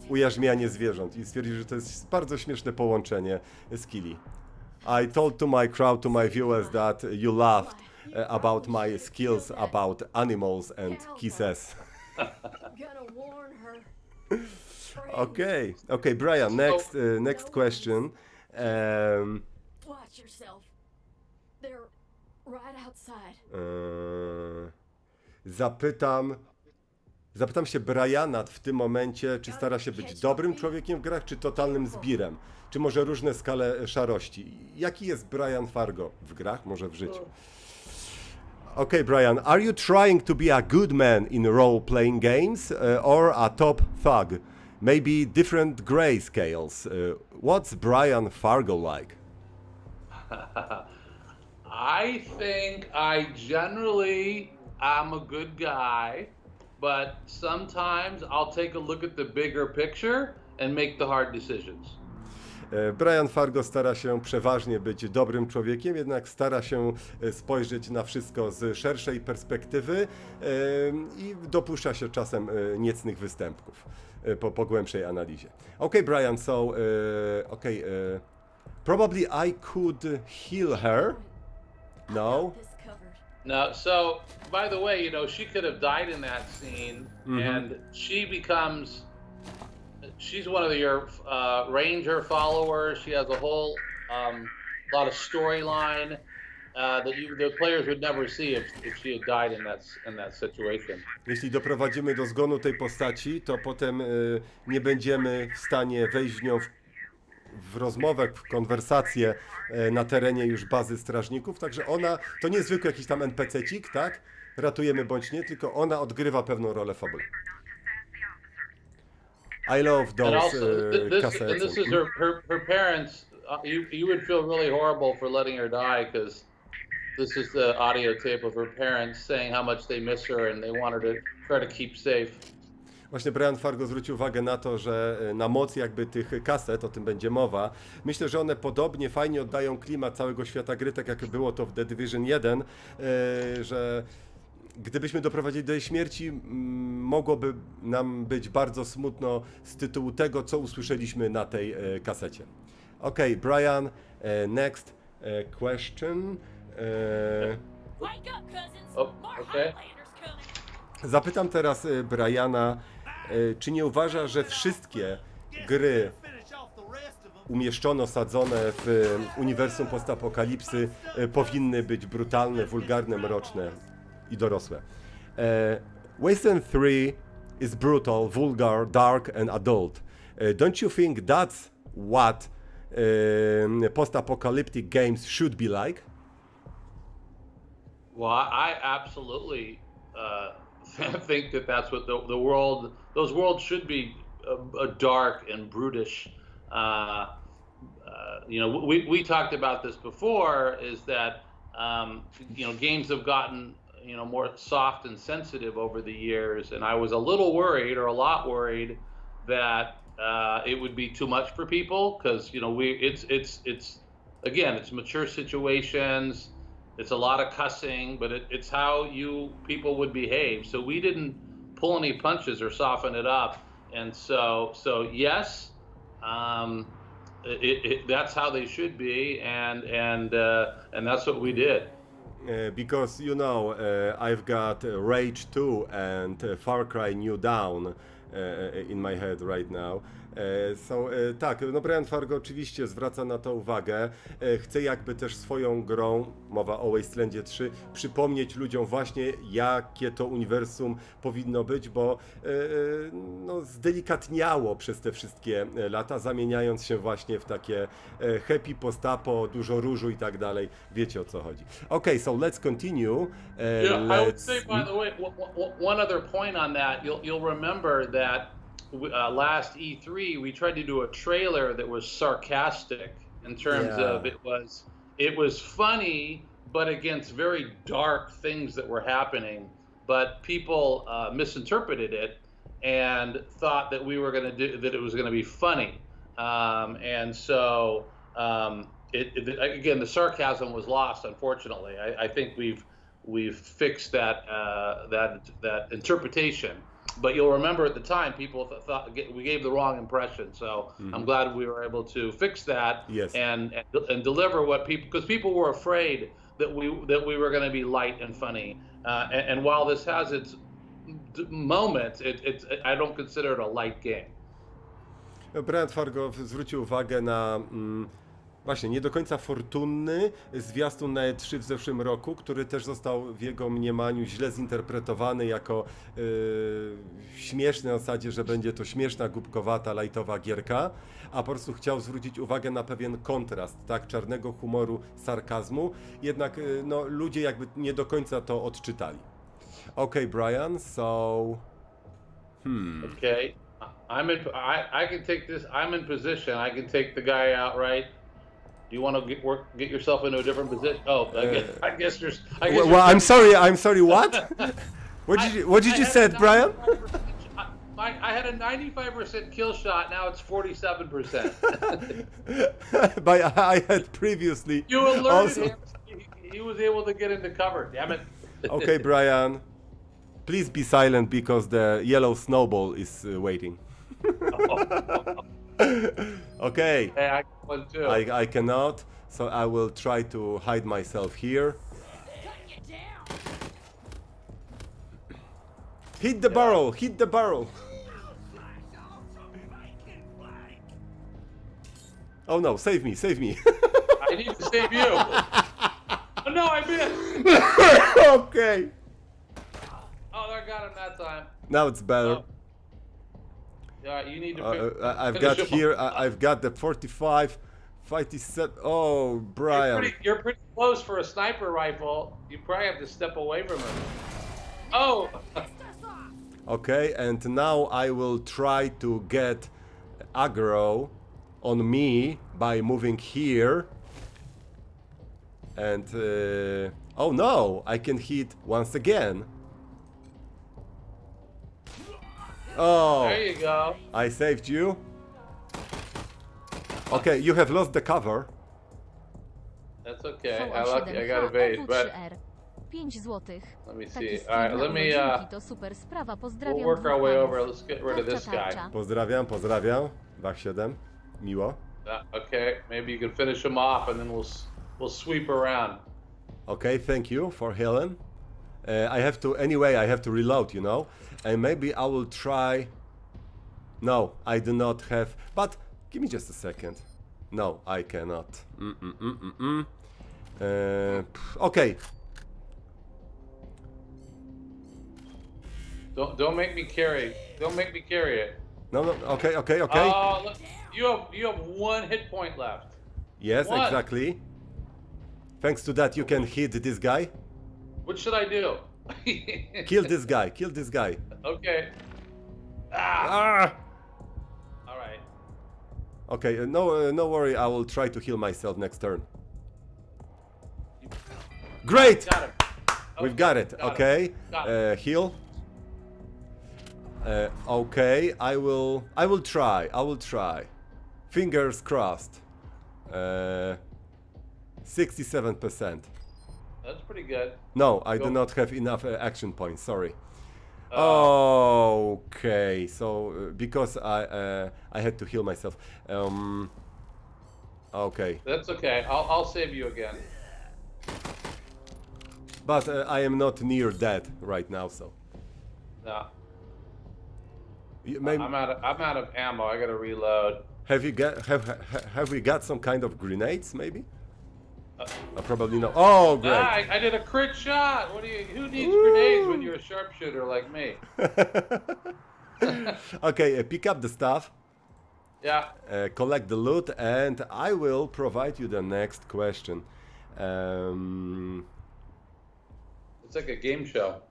ujarzmianie zwierząt. I stwierdził, że to jest bardzo śmieszne połączenie skilli. I told to my crowd, to my viewers that you laughed about my skills about animals and kisses. Okay, Brian, next question. Watch yourself. They're right outside. Zapytam się Briana w tym momencie, czy stara się być dobrym człowiekiem w grach, czy totalnym zbirem? Czy może różne skale szarości? Jaki jest Brian Fargo w grach, może w życiu? Okay, Brian, are you trying to be a good man in role-playing games or a top thug? Maybe different grayscales. What's Brian Fargo like? I think I generally am a good guy, but sometimes I'll take a look at the bigger picture and make the hard decisions. Brian Fargo stara się przeważnie być dobrym człowiekiem, jednak stara się spojrzeć na wszystko z szerszej perspektywy i dopuszcza się czasem niecnych występków po głębszej analizie. Okay, Brian, so probably I could heal her. No. This covered. Now, so by the way, you know, she could have died in that scene, and she's one of your ranger followers. She has a whole lot of storyline that the players would never see if she had died in that situation. Jeśli doprowadzimy do zgonu tej postaci, to potem nie będziemy w stanie wejść w nią w rozmowę, w konwersację na terenie już bazy strażników, także ona, to nie jest zwykły jakiś tam NPC-cik, tak? Ratujemy bądź nie, tylko ona odgrywa pewną rolę fabuły. I love And those also, cassettes. and this is her parents. You would feel really horrible for letting her die because this is the audio tape of her parents saying how much they miss her and they want her to try to keep safe. Właśnie Brian Fargo zwrócił uwagę na to, że na moc jakby tych kaset, o tym będzie mowa, myślę, że one podobnie fajnie oddają klimat całego świata gry, tak jak było to w The Division 1, że gdybyśmy doprowadzili do jej śmierci, mogłoby nam być bardzo smutno z tytułu tego, co usłyszeliśmy na tej kasecie. Okay, Brian, next question. Okay. Zapytam teraz Briana, czy nie uważa, że wszystkie gry umieszczono, sadzone w uniwersum postapokalipsy powinny być brutalne, wulgarne, mroczne i dorosłe. Wasteland 3 is brutal, vulgar, dark and adult. Don't you think that's what post-apocalyptic games should be like? Well, I absolutely think that that's what the world, those worlds should be dark and brutish. You know, we talked about this before, is that, you know, games have gotten, you know, more soft and sensitive over the years. And I was a little worried, or a lot worried, that it would be too much for people, because, you know, it's again, it's mature situations. It's a lot of cussing, but it's how people would behave. So we didn't pull any punches or soften it up. And so yes, that's how they should be, and that's what we did. Because, you know, I've got Rage 2 and Far Cry New Dawn in my head right now. Tak, no Brian Fargo oczywiście zwraca na to uwagę, chce jakby też swoją grą, mowa o Wastelandzie 3, przypomnieć ludziom właśnie, jakie to uniwersum powinno być, bo no, zdelikatniało przez te wszystkie lata, zamieniając się właśnie w takie happy postapo, dużo różu i tak dalej. Wiecie, o co chodzi. Okay, so let's continue. Yeah, I would say, by the way, one other point on that, you'll remember that last E3 we tried to do a trailer that was sarcastic in terms of it was funny, but against very dark things that were happening, but people misinterpreted it and thought that we were going to do that, it was going to be funny, and so again, the sarcasm was lost, unfortunately. I think we've fixed that interpretation. But you'll remember at the time, people thought we gave the wrong impression. So I'm glad we were able to fix that, and deliver what people, because people were afraid that we were going to be light and funny. And while this has its moments, I don't consider it a light game. Brian Fargo zwrócił uwagę na właśnie nie do końca fortunny zwiastun na E3 w zeszłym roku, który też został w jego mniemaniu źle zinterpretowany jako śmieszny, na zasadzie, że będzie to śmieszna, głupkowata, lajtowa gierka, a po prostu chciał zwrócić uwagę na pewien kontrast, tak, czarnego humoru, sarkazmu, jednak no, ludzie jakby nie do końca to odczytali. Okay, Brian, so... Okay, I can take this, I'm in position, I can take the guy out, right? Do you want to get yourself into a different position? Oh, I guess there's. Well, I'm sorry. What? What did you say, Brian? I had a 95% kill shot. Now it's 47%. But I had previously. You alerted him. He was able to get into cover. Damn it. Okay, Brian. Please be silent because the yellow snowball is waiting. Okay. Hey, I got one too. I cannot, so I will try to hide myself here. Hit the barrel! Hit the barrel! Oh no, save me, save me. I need to save you. Oh no, I missed. Okay. Oh, I got him that time. Now it's better. Oh. Yeah, you need to. I've got here. I've got the 45, 57. Oh, Brian. You're pretty close for a sniper rifle. You probably have to step away from him. Oh. Okay, and now I will try to get aggro on me by moving here. And oh no, I can hit once again. Oh, there you go. I saved you. Okay, you have lost the cover. That's okay. I got evade, but 5 złotych. Let me Taki see. stream All right, na let me, urodzinki to super sprawa. we'll Pozdrawiam work our dwóch way panów. over. Let's get rid of this Tarcza, guy. tarcza. Pozdrawiam, pozdrawiam. Bach 7. Miło. Okay, maybe you can finish him off and then we'll sweep around. Okay, thank you for Helen. I have to reload, you know. And maybe I will try. No, I do not have. But give me just a second. No, I cannot. Okay. Don't make me carry. Don't make me carry it. No, okay. Look, you have 1 hit point left. Yes, One. exactly. Thanks to that, you can hit this guy. What should I do? Kill this guy. Kill this guy. Okay. Ah! All right. Okay, no worry. I will try to heal myself next turn. Great. Got him. We've got it. got Okay. Got Heal. Okay. I will try. I will try. Fingers crossed. 67%. That's pretty good. No, I do Go. not have enough action points. Sorry. Okay. So because I had to heal myself. Okay. That's okay. I'll save you again. But I am not near dead right now, so. No, Maybe, I'm out of ammo. I gotta reload. have we got some kind of grenades? Maybe. Probably not. Oh, great. I did a crit shot. Who needs grenades when you're a sharpshooter like me? Okay, pick up the stuff, Yeah. collect the loot, and I will provide you the next question. It's like a game show.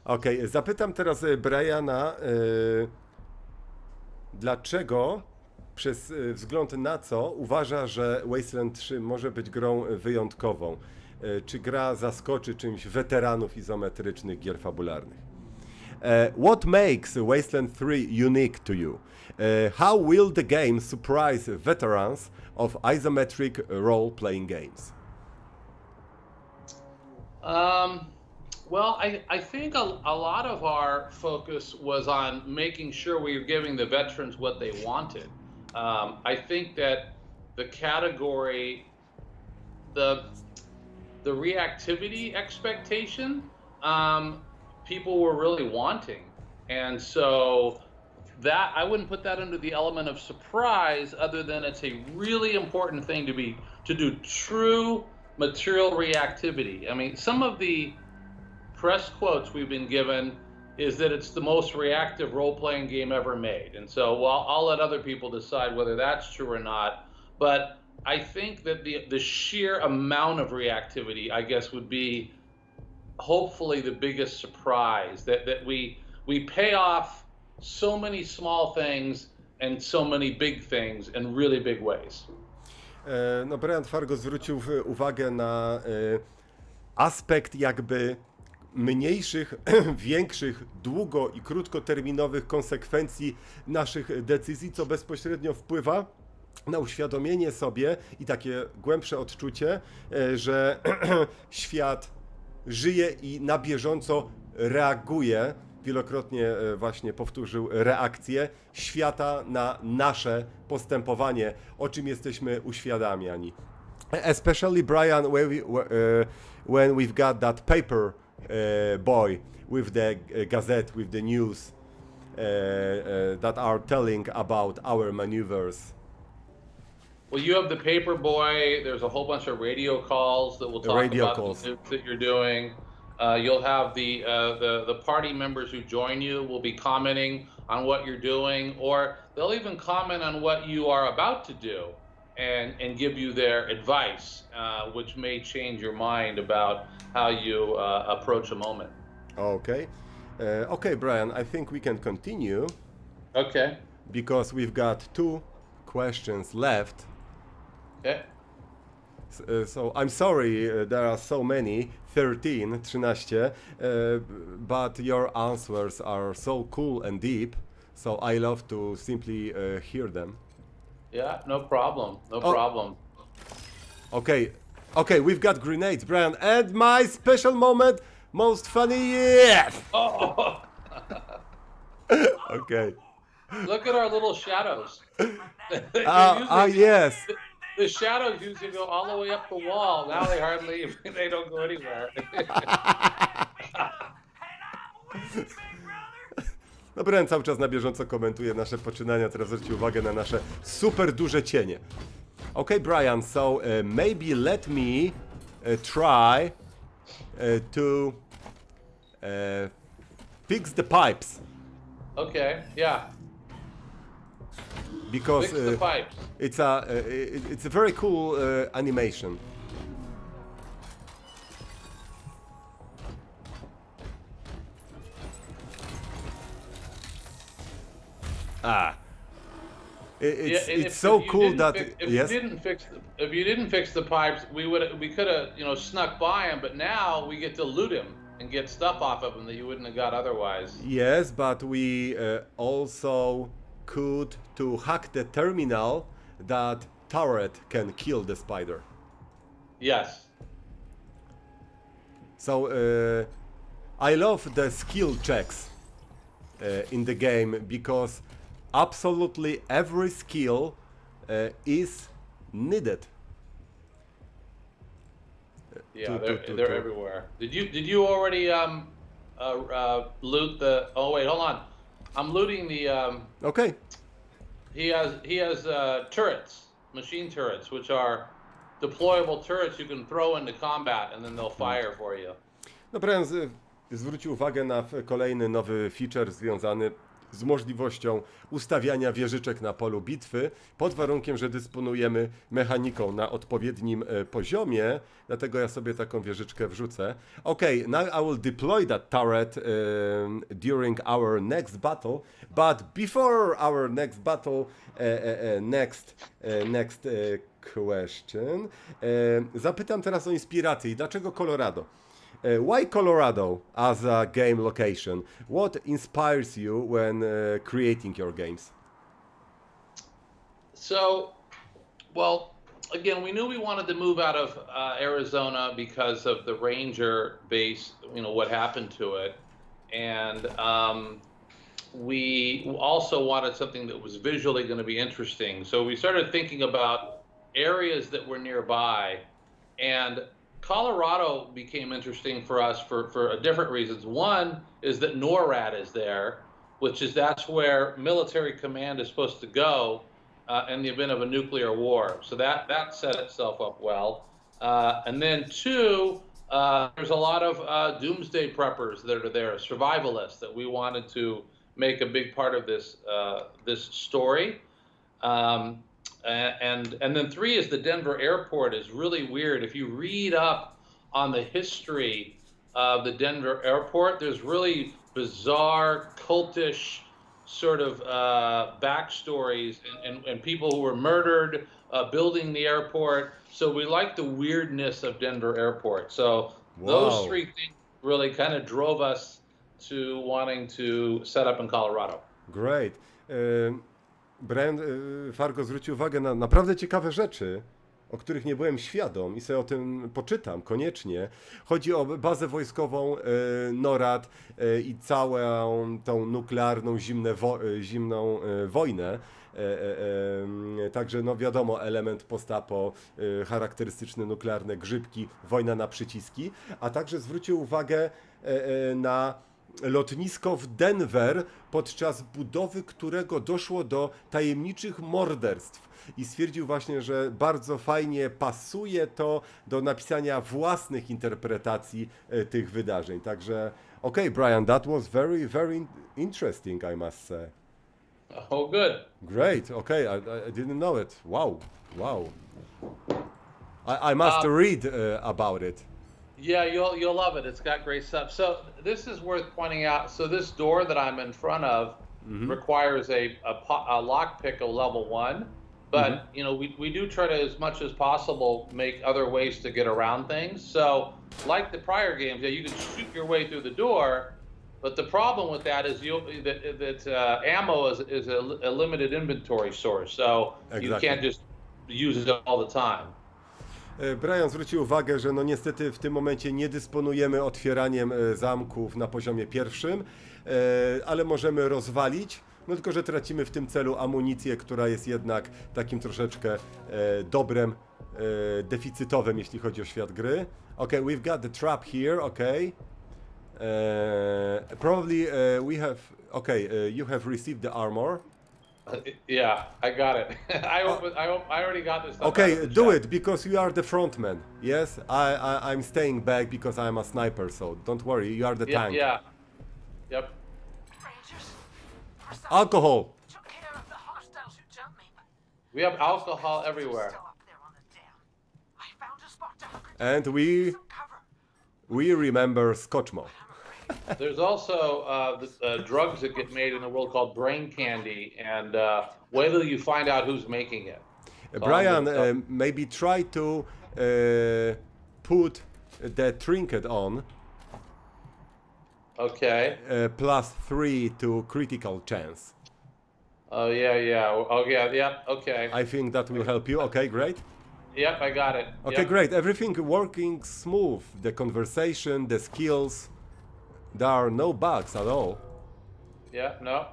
Okej, zapytam teraz Briana, dlaczego, przez wzgląd na co uważa, że Wasteland 3 może być grą wyjątkową? Czy gra zaskoczy czymś weteranów izometrycznych gier fabularnych? What makes Wasteland 3 unique to you? How will the game surprise veterans of isometric role-playing games? Well, I think a lot of our focus was on making sure we were giving the veterans what they wanted. I think that the category, the reactivity expectation, people were really wanting. And so that, I wouldn't put that under the element of surprise, other than it's a really important thing to do true material reactivity. I mean, some of the press quotes we've been given is that it's the most reactive role-playing game ever made. And so, well, I'll let other people decide whether that's true or not. But I think that the sheer amount of reactivity, I guess, would be hopefully the biggest surprise, that we pay off so many small things and so many big things in really big ways. No, Brian Fargo zwrócił uwagę na aspekt jakby mniejszych, większych, długo- i krótkoterminowych konsekwencji naszych decyzji, co bezpośrednio wpływa na uświadomienie sobie i takie głębsze odczucie, że świat żyje i na bieżąco reaguje. Wielokrotnie właśnie powtórzył reakcję świata na nasze postępowanie, o czym jesteśmy uświadamiani. Especially Brian, when we've got that paper boy with the gazette, with the news that are telling about our maneuvers. Well, you have the paper boy. There's a whole bunch of radio calls that will talk about the moves that you're doing. You'll have the party members who join you will be commenting on what you're doing, or they'll even comment on what you are about to do and give you their advice, which may change your mind about how you approach a moment. Okay. Okay, Brian, I think we can continue. Okay. Because we've got 2 questions left. Okay. So I'm sorry, there are so many, 13, but your answers are so cool and deep, so I love to simply hear them. Yeah, no problem. No problem. Okay. Okay, we've got grenades, Brian, and my special moment, most funny, yes! Oh, Okay. look at our little shadows. Yes. The shadows usually go all the way up the wall. Now they hardly, they don't go anywhere. No Brian cały czas na bieżąco komentuje nasze poczynania, teraz zwróćcie uwagę na nasze super duże cienie. Okay, Brian, so maybe let me try to fix the pipes. Okay, yeah. Because Fix the pipes. it's a very cool animation. It's so cool that yes. If you didn't fix the pipes, we could have snuck by him, but now we get to loot him and get stuff off of him that you wouldn't have got otherwise. Yes, but we also could to hack the terminal that turret can kill the spider. Yes. So I love the skill checks in the game because absolutely every skill is needed. Yeah, they're everywhere. Did you already loot the? Oh wait, hold on. I'm looting the. Okay. He has turrets, machine turrets, which are deployable turrets you can throw into combat and then they'll fire for you. No Brian zwrócił uwagę na kolejny nowy feature związany z możliwością ustawiania wieżyczek na polu bitwy, pod warunkiem, że dysponujemy mechaniką na odpowiednim poziomie, dlatego ja sobie taką wieżyczkę wrzucę. Okay, now I will deploy that turret during our next battle, but before our next battle, next question, zapytam teraz o inspirację. Dlaczego Colorado? Why Colorado as a game location? What inspires you when creating your games? So, well, again, we knew we wanted to move out of Arizona because of the Ranger base, what happened to it. And we also wanted something that was visually going to be interesting. So we started thinking about areas that were nearby, and Colorado became interesting for us for different reasons. One is that NORAD is there, that's where military command is supposed to go in the event of a nuclear war. So that set itself up well. And then two, there's a lot of doomsday preppers that are there, survivalists that we wanted to make a big part of this story. And then three is the Denver airport is really weird. If you read up on the history of the Denver airport, there's really bizarre, cultish sort of backstories and people who were murdered building the airport. So we like the weirdness of Denver airport. So those three things really kind of drove us to wanting to set up in Colorado. Great. Brian Fargo zwrócił uwagę na naprawdę ciekawe rzeczy, o których nie byłem świadom i sobie o tym poczytam koniecznie. Chodzi o bazę wojskową NORAD i całą tą nuklearną zimną wojnę. Także no wiadomo, element post-apo, charakterystyczne nuklearne grzybki, wojna na przyciski, a także zwrócił uwagę na lotnisko w Denver, podczas budowy którego doszło do tajemniczych morderstw i stwierdził właśnie, że bardzo fajnie pasuje to do napisania własnych interpretacji tych wydarzeń. Także okay, Brian, that was very, very interesting, I must say. Oh, good. Great. Okay, I didn't know it. Wow. I must read about it. Yeah, you'll love it. It's got great stuff. So this is worth pointing out. So this door that I'm in front of requires a lockpick of level 1, but we do try to, as much as possible, make other ways to get around things. So like the prior games, you can shoot your way through the door, but the problem with that is that ammo is a limited inventory source. So exactly. You can't just use it all the time. Brian zwrócił uwagę, że no niestety w tym momencie nie dysponujemy otwieraniem zamków na poziomie pierwszym, ale możemy rozwalić, no tylko że tracimy w tym celu amunicję, która jest jednak takim troszeczkę dobrem deficytowym, jeśli chodzi o świat gry. Okay, we've got the trap here, okay. Probably we have, okay, you have received the armor. Yeah, I got it. I already got this stuff. Okay, out of the do chat. it because you are the frontman. Yes, I'm staying back because I'm a sniper, so don't worry, you are the Yeah, tank. yeah. Yep. Rangers, for some Alcohol. took care of the hostiles who jumped me, but We have alcohol everywhere. still up there on the dam. I found a spot to hunker And some cover. we remember Scotchmo. There's also drugs that get made in the world called brain candy, and wait till you find out who's making it. Brian, good stuff. maybe try to put the trinket on, Okay. +3 to critical chance. Oh yeah, yeah. Oh yeah, yeah. Okay. I think that will help you. Okay, great. Yep, I got it. Okay, Yep. great. Everything working smooth. The conversation, the skills. There are no bugs at all. Yeah. No.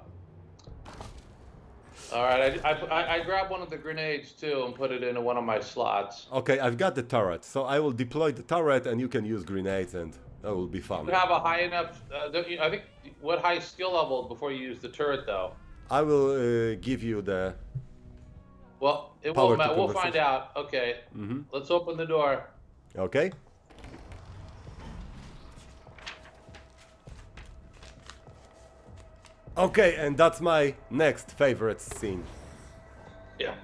All right. I grabbed one of the grenades too and put it into one of my slots. Okay, I've got the turret, so I will deploy the turret and you can use grenades and that will be fun. You have a high enough. I think what high skill level before you use the turret though? I will give you the... Well, it Power won't to matter. We'll find conversation. out. Okay. Let's open the door. Okay? Okay, and that's my next favorite scene. Yeah.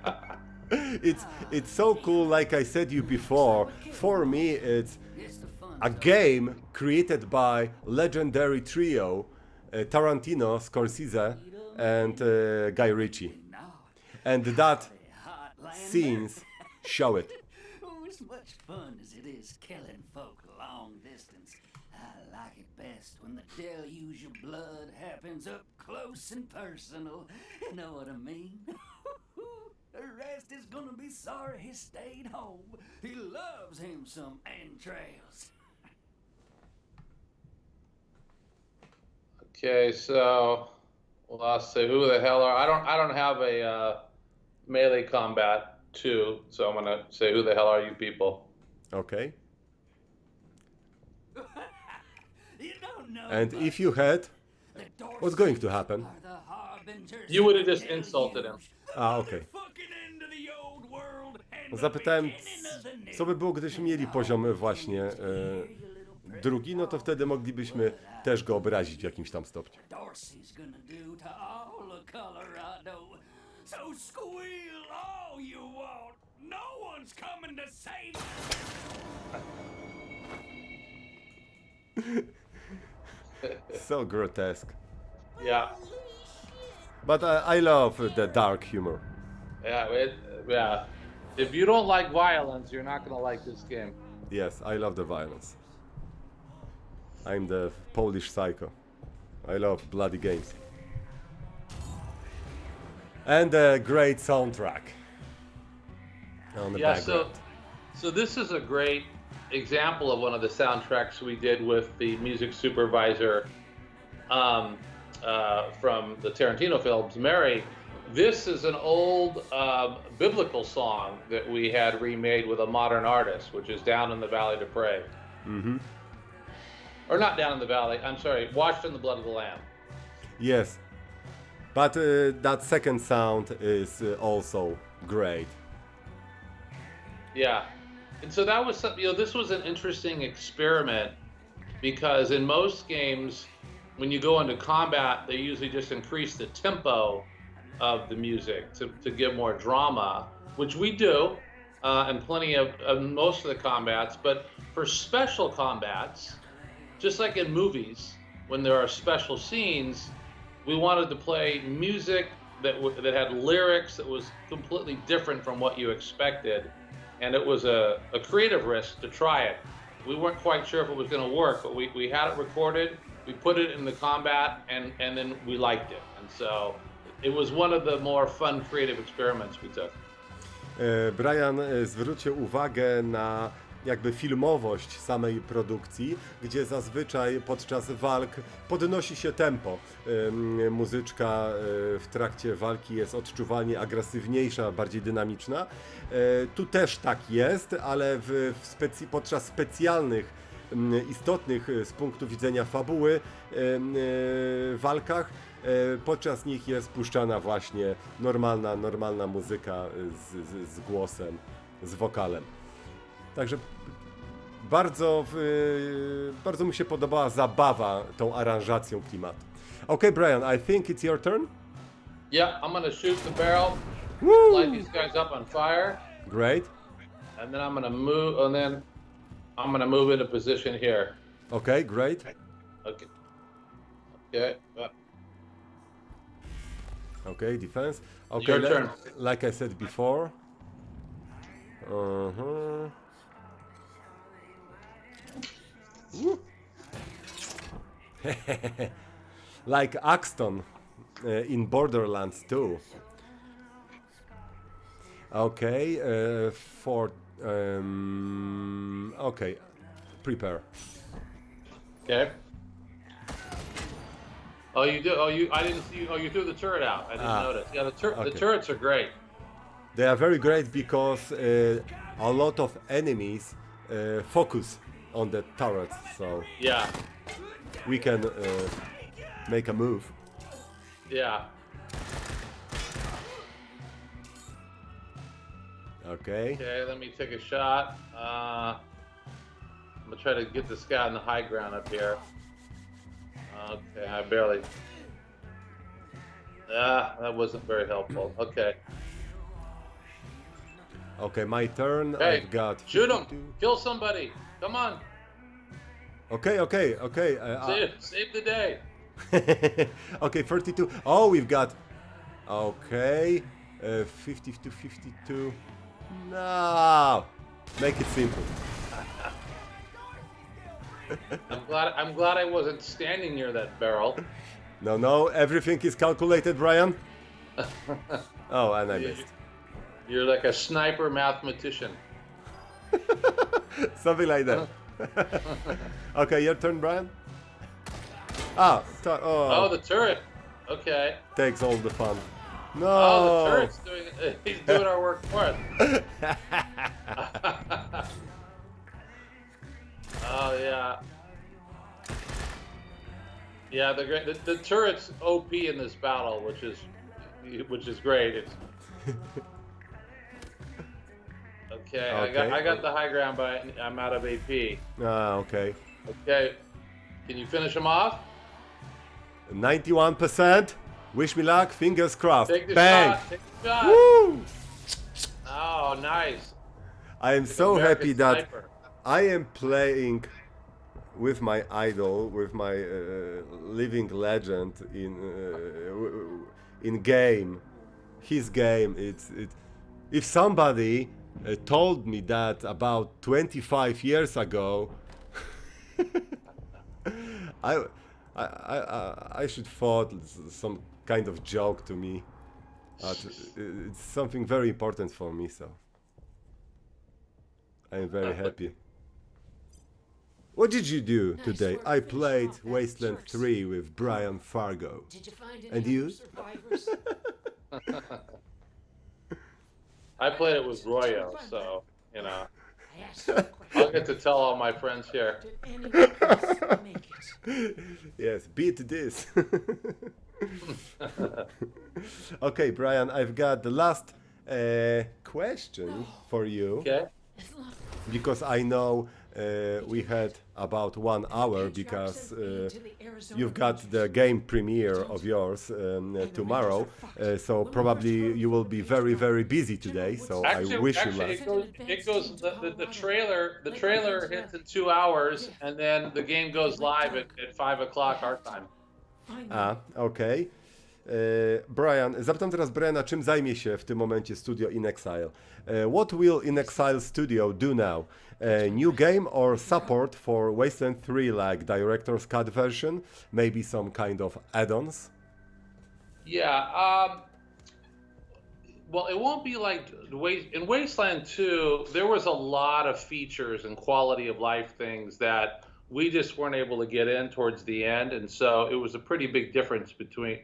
It's so cool, like I said you before. For me, it's a game created by legendary trio Tarantino, Scorsese, and Guy Ritchie. And that scenes show it. Oh, as much fun as it is killing folk long distance, I like it best when the deluge of blood happens up close and personal. You know what I mean? The rest is gonna be sorry he stayed home. He loves him some entrails. Okay, so well, I'll say who the hell are I don't have a melee combat 2, so I'm gonna say who the hell are you people? Okay. You don't know. And if you had, the what's going to happen? are the harbingers You would have of just insulted him. Okay. fucking end of the old world and the Zapytałem, beginning of the new. co by było, gdybyśmy mieli poziom właśnie drugi, no to wtedy moglibyśmy też go obrazić w jakimś tam stopniu. Dorsey's gonna do to all of Colorado. So squeal all you want. No one's coming to save So grotesque. Yeah. But I love the dark humor. Yeah, yeah. If you don't like violence, you're not gonna like this game. Yes, I love the violence. I'm the Polish psycho. I love bloody games. And a great soundtrack on the Yeah, background. so this is a great example of one of the soundtracks we did with the music supervisor from the Tarantino films, Mary. This is an old biblical song that we had remade with a modern artist, which is Down in the Valley to Pray. Mm-hmm. Or not Down in the Valley, I'm sorry, Washed in the Blood of the Lamb. Yes, but that second sound is also great. Yeah. And so that was something, this was an interesting experiment because in most games, when you go into combat, they usually just increase the tempo of the music to give more drama, which we do in plenty of most of the combats. But for special combats, just like in movies, when there are special scenes, we wanted to play music that had lyrics that was completely different from what you expected. And it was a creative risk to try it. We weren't quite sure if it was going to work, but we had it recorded, we put it in the combat, and then we liked it. And so it was one of the more fun creative experiments we took. Brian zwrócił uwagę na jakby filmowość samej produkcji, gdzie zazwyczaj podczas walk podnosi się tempo. Muzyczka w trakcie walki jest odczuwalnie agresywniejsza, bardziej dynamiczna. Tu też tak jest, ale podczas specjalnych, istotnych z punktu widzenia fabuły walkach, podczas nich jest puszczana właśnie normalna muzyka z głosem, z wokalem. Także bardzo mi się podobała zabawa tą aranżacją klimatu. Okay, Brian, I think it's your turn. Yeah, I'm gonna shoot the barrel, Woo! light these guys up on fire, Great. and then I'm gonna move, and then I'm gonna move into position here. Okay, great. Okay. Okay. Okay, defense. Okay, Your turn. like I said before. Uh-huh. Like Axton in Borderlands 2. Okay, okay, prepare. Okay. Oh, you do. Oh, I didn't see. Oh, you threw the turret out. I didn't notice. Yeah, the okay. turrets are great. They are very great because a lot of enemies focus on the turrets, so Yeah. we can make a move. Yeah. Okay. Okay. Let me take a shot. I'm gonna try to get this guy on the high ground up here. Okay, I barely. That wasn't very helpful. Okay. Okay, my turn. Hey, I've got. shoot him! 52. Kill somebody! Come on! Okay. Save the day! Okay, 32. Oh, we've got. Okay, 50 to 52. No, make it simple. I'm glad I wasn't standing near that barrel. No, everything is calculated, Brian. Oh, and I missed. You're like a sniper mathematician. Something like that. Okay, your turn, Brian. Oh, the turret. Okay. Takes all the fun. No. Oh, the turret's doing. He's doing our work for us. Oh yeah. Yeah, the turret's OP in this battle, which is great. It's okay. I got the high ground, but I'm out of AP. Okay. Okay. Can you finish him off? 91%. Wish me luck. Fingers crossed. Take the Bang. shot. Take the shot. Woo! Oh, nice. I am so American happy that sniper. I am playing with my idol, with my living legend in game. His game. If somebody told me that about 25 years ago, I should thought some kind of joke to me. It's something very important for me, so I am very happy. What did you do today? I played Wasteland 3 with Brian Fargo. Did you find any And you? other survivors? I played it with Royo, so you know. I asked you a question. I'll get to tell all my friends here. Did anyone else make it? Yes, beat this. Okay, Brian, I've got the last question for you, Okay. It's not because I know we had about 1 hour, because you've got the game premiere of yours tomorrow, so probably you will be very, very busy today, so I wish you luck. it goes the trailer hits in 2 hours, and then the game goes live at 5 o'clock our time. Okej. Brian, zapytam teraz Briana, czym zajmie się w tym momencie studio In Exile. What will In Exile Studio do now? New game or support for Wasteland 3, like director's cut version? Maybe some kind of add-ons? Yeah. Well, it won't be like in Wasteland 2. There was a lot of features and quality of life things that we just weren't able to get in towards the end, and so it was a pretty big difference between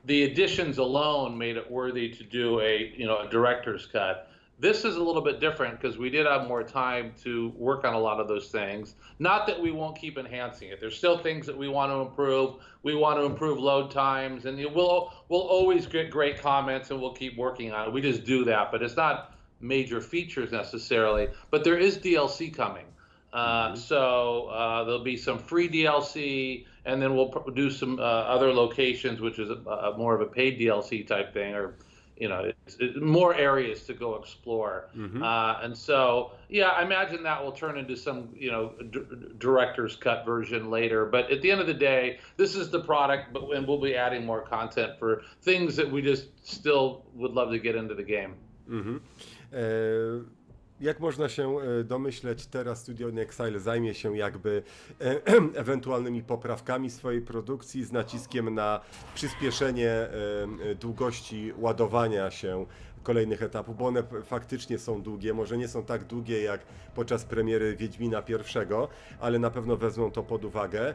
the additions alone made it worthy to do a director's cut. This is a little bit different because we did have more time to work on a lot of those things. Not that we won't keep enhancing it. There's still things that we want to improve. We want to improve load times, and we'll always get great comments, and we'll keep working on it. We just do that, but it's not major features necessarily. But there is DLC coming. So there'll be some free DLC, and then we'll do some other locations, which is more of a paid DLC type thing, or it's more areas to go explore. And so, yeah, I imagine that will turn into some, director's cut version later. But at the end of the day, this is the product, and we'll be adding more content for things that we just still would love to get into the game. Jak można się domyśleć, teraz Studio Inexile zajmie się jakby ewentualnymi poprawkami swojej produkcji z naciskiem na przyspieszenie długości ładowania się kolejnych etapów, bo one faktycznie są długie, może nie są tak długie jak podczas premiery Wiedźmina I, ale na pewno wezmą to pod uwagę.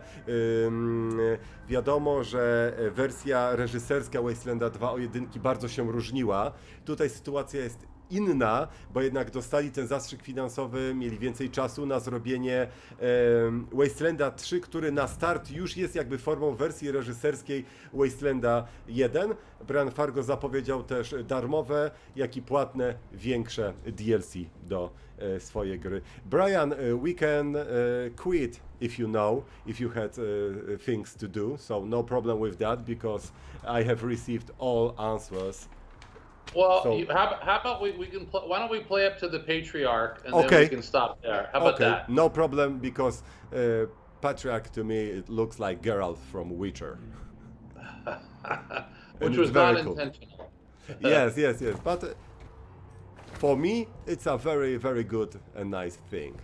Wiadomo, że wersja reżyserska Wastelanda 2 o jedynki bardzo się różniła. Tutaj sytuacja jest inna, bo jednak dostali ten zastrzyk finansowy, mieli więcej czasu na zrobienie Wastelanda 3, który na start już jest jakby formą wersji reżyserskiej Wastelanda 1. Brian Fargo zapowiedział też darmowe, jak i płatne, większe DLC do swojej gry. Brian, we can quit if you had things to do, so no problem with that, because I have received all answers. Well, So- how about we can why don't we play up to the patriarch, and then we can stop there. How about that? No problem, because Patryk to me it looks like Geralt from Witcher. Which it's was very not cool. intentional. Yes. But for me, it's a very, very good and nice thing.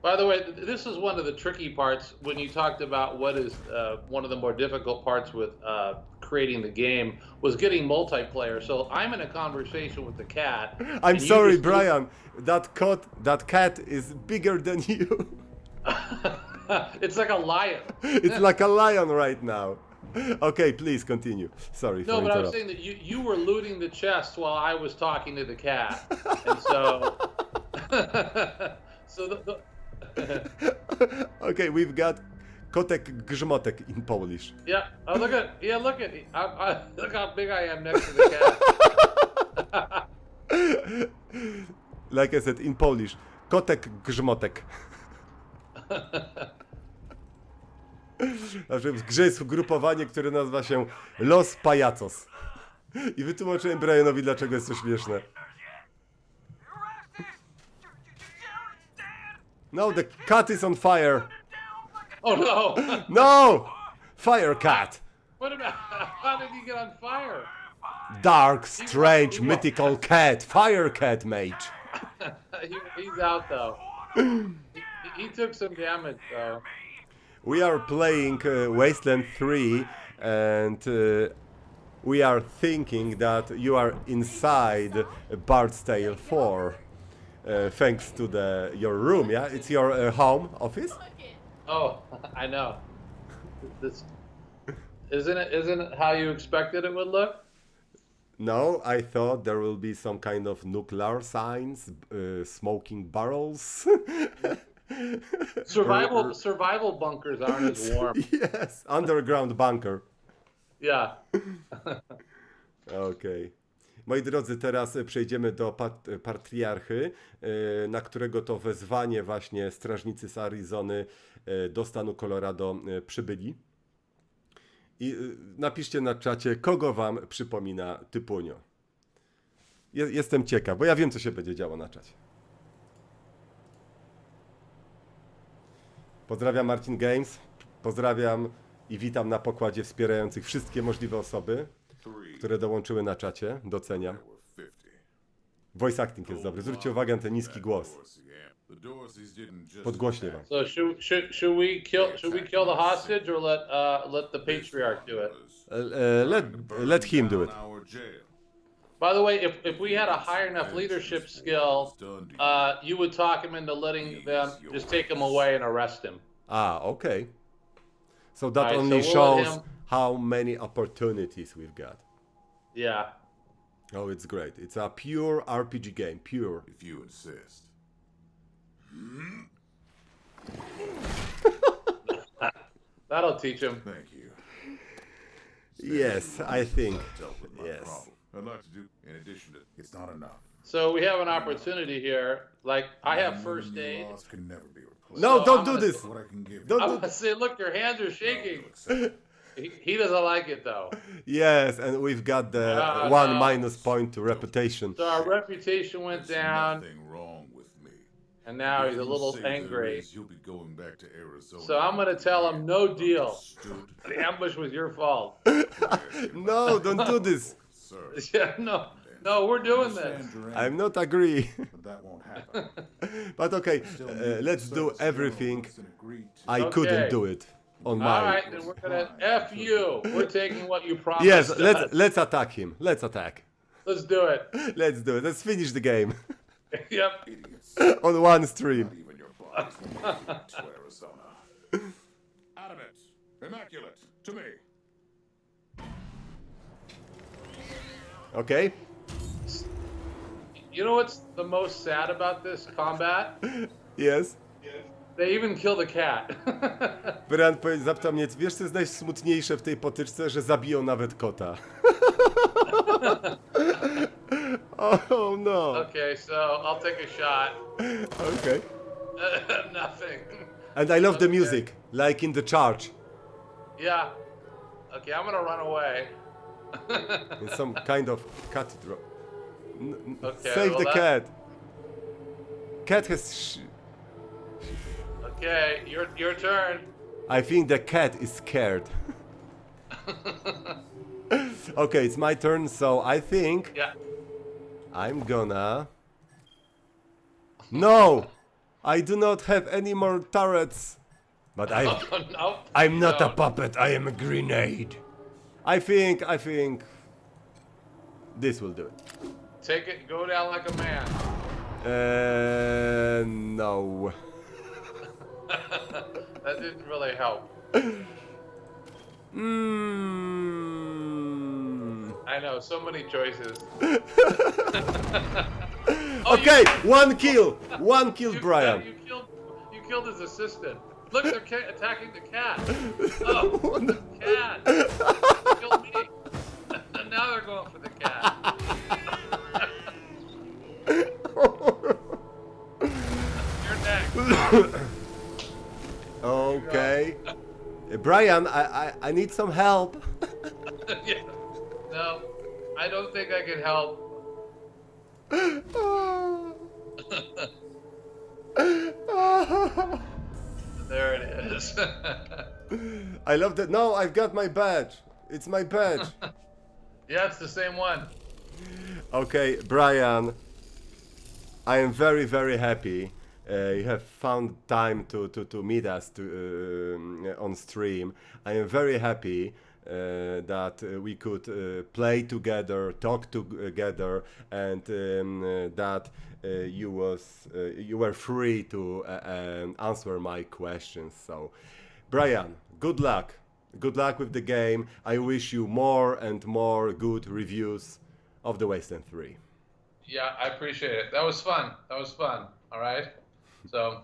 By the way, this is one of the tricky parts when you talked about what is one of the more difficult parts with creating the game was getting multiplayer. So I'm in a conversation with the cat. I'm sorry, Brian. That cat is bigger than you. It's like a lion. It's like a lion right now. Okay, please continue. Sorry for No, but I was interrupting. saying that you were looting the chest while I was talking to the cat, and so Okay, we've got kotek grzmotek in Polish. yeah. Oh, look how big I am next to the cat. Like I said, in Polish, kotek grzmotek. Znaczy w grze jest ugrupowanie, które nazywa się Los Pajacos. I wytłumaczyłem Brianowi, dlaczego jest to śmieszne. No, the cat is on fire. Oh no! No! Fire cat! What about? How did he get on fire? Dark, strange, mythical cat. Fire cat, mate. He's out though. He took some damage though. We are playing Wasteland 3 and we are thinking that you are inside Bard's Tale 4 thanks to your room, yeah? It's your home office? Oh, I know. This isn't it how you expected it would look? No, I thought there will be some kind of nuclear signs, smoking barrels. Survival bunkers aren't as warm. Yes, underground bunker. Yeah. Okej. Moi drodzy, teraz przejdziemy do patriarchy, na którego to wezwanie właśnie strażnicy z Arizony do stanu Colorado przybyli. I napiszcie na czacie, kogo wam przypomina Typunio. Jestem ciekaw, bo ja wiem, co się będzie działo na czacie. Pozdrawiam Marcin Games, pozdrawiam i witam na pokładzie wspierających wszystkie możliwe osoby, które dołączyły na czacie, doceniam. Voice acting jest dobry. Zwróćcie uwagę na ten niski głos. Podgłośnie wam. So should we kill the hostage or let the patriarch do it? Let him do it. By the way, if we had a high enough leadership skill, you would talk him into letting them just take him away and arrest him. Ah, okay. So that Alright, only so we'll let shows him- how many opportunities we've got. Yeah. Oh, it's great. It's a pure RPG game. Pure. If you insist. That'll teach him. Thank you. Yes, I think. Dealt with my Yes. problem. I'd like to do, in addition to, it's not enough. So we have an opportunity here. Like, I have first aid. Loss can never be replaced. No, So don't I'm do gonna- this. What I can give you. Don't I'm do gonna say, look, your hands are shaking. He doesn't like it though. Yes, and we've got the one no. minus point to reputation. So our reputation went There's down, nothing wrong with me. and now he's a If you little say there angry. is, you'll be going back to Arizona. So I'm gonna tell him no deal. Understood? The ambush was your fault. No, don't do this. Sir. Yeah, no, we're doing this. Understand your anger, I'm not agree. but that won't happen. But okay, Still need let's do service everything. journalists and agreed to- I couldn't do it on All my. right, then we're gonna F you. We're taking what you promised. Yes, us. let's attack him. Let's attack. Let's do it. Let's do it. Let's finish the game Yep. Idiots. on one stream. Not even your bodies will make it to Arizona. Out of it. Immaculate. To me. Okay. You know what's the most sad about this combat? Yes. They even kill the cat. Brian zapytał mnie, wiesz co jest najsmutniejsze w tej potyczce, że zabiją nawet kota. Oh no. Okay, so I'll take a shot. Okay. Nothing. And I love the music, like in the church. Yeah. Okay, I'm gonna run away. In some kind of cathedral. Okay, Save well the that- cat. Cat has. Okay, your turn. I think the cat is scared. Okay, it's my turn, so I think Yeah. I'm gonna. No! I do not have any more turrets. But No. I'm not No. a puppet, I am a grenade. I think this will do it. Take it. Go down like a man. No. That didn't really help. I know, so many choices. Okay, one kill, Brian. You killed his assistant. Look, they're attacking the cat. Oh, the cat. Killed me. Now they're going for the cat. You're next. Okay. Brian, I need some help. Yeah. No, I don't think I can help. There it is. I love that. No, I've got my badge. It's my badge. Yeah, it's the same one. Okay, Brian, I am very, very happy. You have found time to meet us on stream. I am very happy that we could play together, talk together, and that you were free to answer my questions. So, Brian, good luck. Good luck with the game. I wish you more and more good reviews of the Wasteland 3. Yeah, I appreciate it. That was fun. All right. So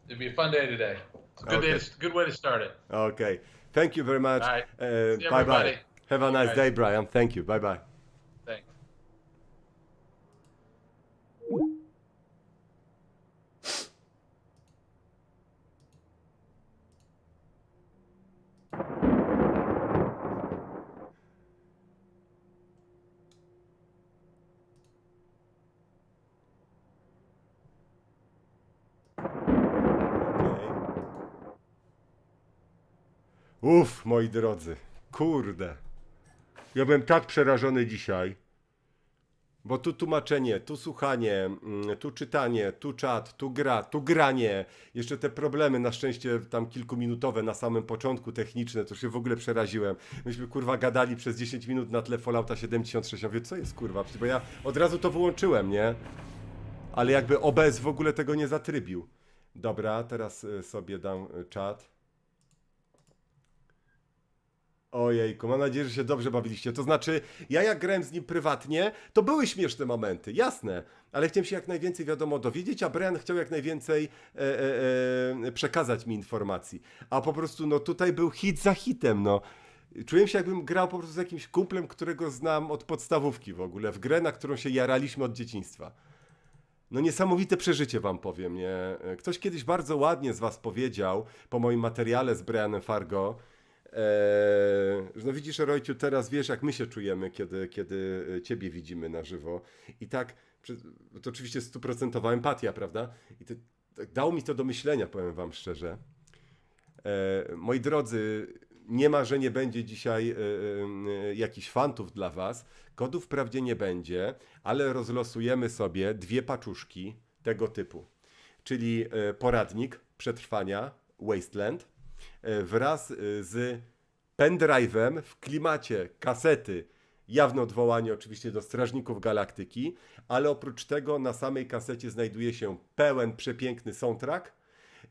it'd be a fun day today. It's a good Okay. day. Good way to start it. Okay. Thank you very much. All right. See you, Bye bye. everybody. Have a nice guys. day, Brian. Thank you. Bye bye. Thanks. Uff, moi drodzy. Kurde. Ja byłem tak przerażony dzisiaj. Bo tu tłumaczenie, tu słuchanie, tu czytanie, tu czat, tu gra, tu granie. Jeszcze te problemy, na szczęście tam kilkuminutowe na samym początku, techniczne, to się w ogóle przeraziłem. Myśmy kurwa gadali przez 10 minut na tle Fallouta 76. Ja mówię, co jest kurwa? Bo ja od razu to wyłączyłem, nie? Ale jakby OBS w ogóle tego nie zatrybił. Dobra, teraz sobie dam czat. Ojejku, mam nadzieję, że się dobrze bawiliście. To znaczy, ja jak grałem z nim prywatnie, to były śmieszne momenty, jasne. Ale chciałem się jak najwięcej, wiadomo, dowiedzieć, a Brian chciał jak najwięcej przekazać mi informacji. A po prostu, no tutaj był hit za hitem, no. Czułem się, jakbym grał po prostu z jakimś kumplem, którego znam od podstawówki w ogóle, w grę, na którą się jaraliśmy od dzieciństwa. No niesamowite przeżycie wam powiem, nie? Ktoś kiedyś bardzo ładnie z was powiedział, po moim materiale z Brianem Fargo, no widzisz, Rojciu, teraz wiesz, jak my się czujemy, kiedy ciebie widzimy na żywo. I tak, to oczywiście 100% empatia, prawda? I to, tak dało mi to do myślenia, powiem wam szczerze. Moi drodzy, nie ma, że nie będzie dzisiaj jakichś fantów dla was. Kodów wprawdzie nie będzie, ale rozlosujemy sobie 2 paczuszki tego typu. Czyli poradnik przetrwania Wasteland wraz z pendrive'em w klimacie kasety. Jawne odwołanie oczywiście do Strażników Galaktyki, ale oprócz tego na samej kasecie znajduje się pełen, przepiękny soundtrack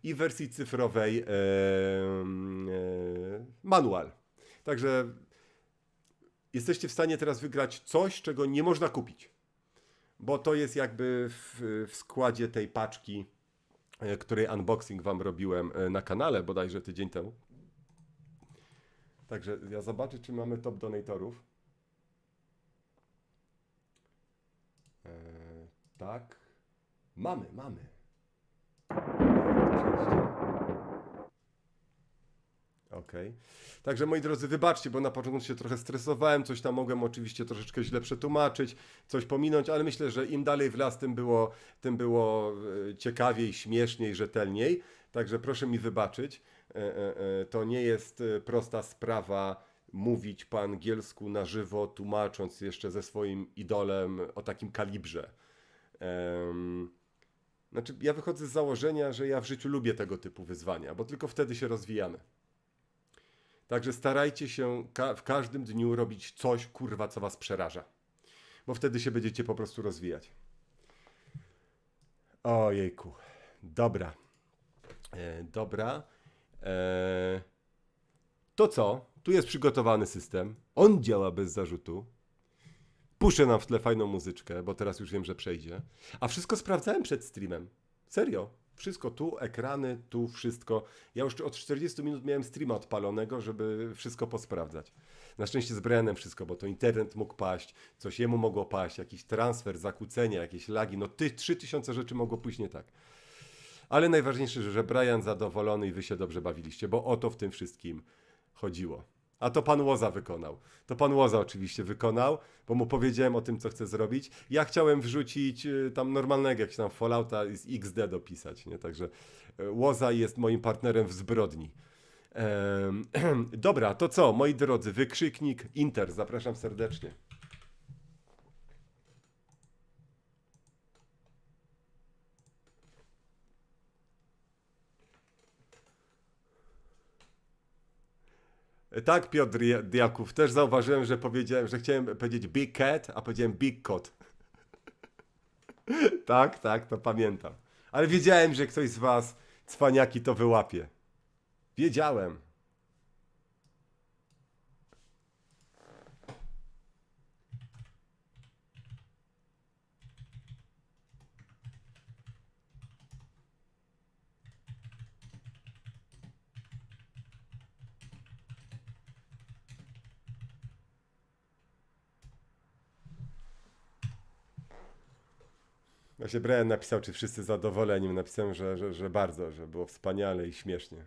i w wersji cyfrowej manual. Także jesteście w stanie teraz wygrać coś, czego nie można kupić. Bo to jest jakby w składzie tej paczki, której unboxing wam robiłem na kanale bodajże tydzień temu. Także ja zobaczę, czy mamy top donatorów. Tak. Mamy. Okej. Także moi drodzy, wybaczcie, bo na początku się trochę stresowałem, coś tam mogłem oczywiście troszeczkę źle przetłumaczyć, coś pominąć, ale myślę, że im dalej w las, tym było ciekawiej, śmieszniej, rzetelniej. Także proszę mi wybaczyć. To nie jest prosta sprawa mówić po angielsku na żywo, tłumacząc jeszcze ze swoim idolem o takim kalibrze. Znaczy, ja wychodzę z założenia, że ja w życiu lubię tego typu wyzwania, bo tylko wtedy się rozwijamy. Także starajcie się w każdym dniu robić coś, kurwa, co was przeraża. Bo wtedy się będziecie po prostu rozwijać. Ojejku. Dobra. To co? Tu jest przygotowany system. On działa bez zarzutu. Puszczę nam w tle fajną muzyczkę, bo teraz już wiem, że przejdzie. A wszystko sprawdzałem przed streamem. Serio. Wszystko tu, ekrany, tu wszystko. Ja już od 40 minut miałem streama odpalonego, żeby wszystko posprawdzać. Na szczęście z Brianem wszystko, bo to internet mógł paść, coś jemu mogło paść, jakiś transfer, zakłócenia, jakieś lagi. No 3000 rzeczy mogło pójść nie tak. Ale najważniejsze, że Brian zadowolony i wy się dobrze bawiliście, bo o to w tym wszystkim chodziło. A to pan Łoza wykonał. To pan Łoza oczywiście wykonał, bo mu powiedziałem o tym, co chcę zrobić. Ja chciałem wrzucić tam normalnego, jakiegoś tam Fallouta z XD dopisać, nie? Także Łoza jest moim partnerem w zbrodni. Dobra, to co, moi drodzy, wykrzyknik Inter, zapraszam serdecznie. Tak, Piotr Diaków, też zauważyłem, że powiedziałem, że chciałem powiedzieć Big Cat, a powiedziałem Big Kot. Tak, to pamiętam. Ale wiedziałem, że ktoś z was, cwaniaki, to wyłapie. Wiedziałem. Właśnie Brian napisał, czy wszyscy zadowoleni. Napisałem, że bardzo, że było wspaniale i śmiesznie.